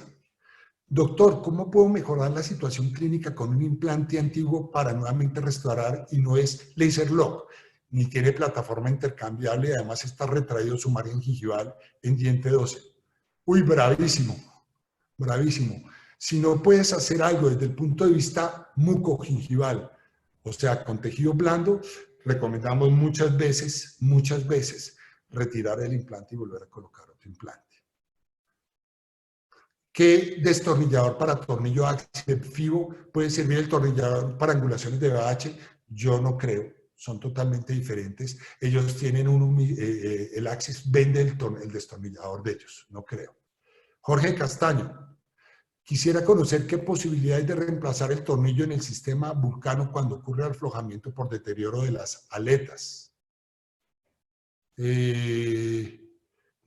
Doctor, ¿cómo puedo mejorar la situación clínica con un implante antiguo para nuevamente restaurar y no es laser lock, ni tiene plataforma intercambiable y además está retraído su margen gingival en diente 12? Uy, bravísimo, bravísimo. Si no puedes hacer algo desde el punto de vista mucogingival, o sea, con tejido blando, recomendamos muchas veces, retirar el implante y volver a colocar otro implante. ¿Qué destornillador para tornillo Axis de FIBO puede servir el tornillador para angulaciones de BH? Yo no creo, son totalmente diferentes. Ellos tienen el Axis vende el destornillador de ellos, no creo. Jorge Castaño, quisiera conocer qué posibilidades de reemplazar el tornillo en el sistema Vulcano cuando ocurre aflojamiento por deterioro de las aletas. No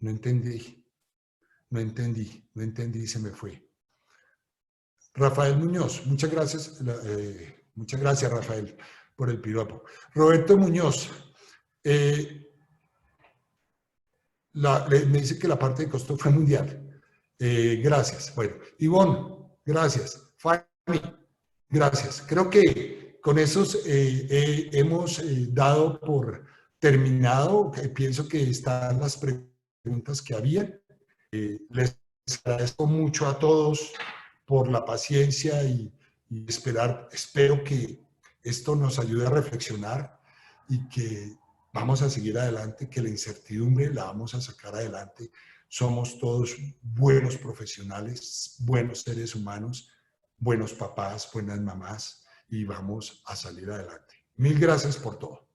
entendí. No entendí, se me fue. Rafael Muñoz, muchas gracias Rafael por el piropo. Roberto Muñoz, me dice que la parte de costo fue mundial. Gracias. Bueno, Ivonne, gracias. Fanny, gracias. Creo que con esos hemos dado por terminado. Pienso que están las preguntas que había. Les agradezco mucho a todos por la paciencia y espero que esto nos ayude a reflexionar y que vamos a seguir adelante, que la incertidumbre la vamos a sacar adelante. Somos todos buenos profesionales, buenos seres humanos, buenos papás, buenas mamás y vamos a salir adelante. Mil gracias por todo.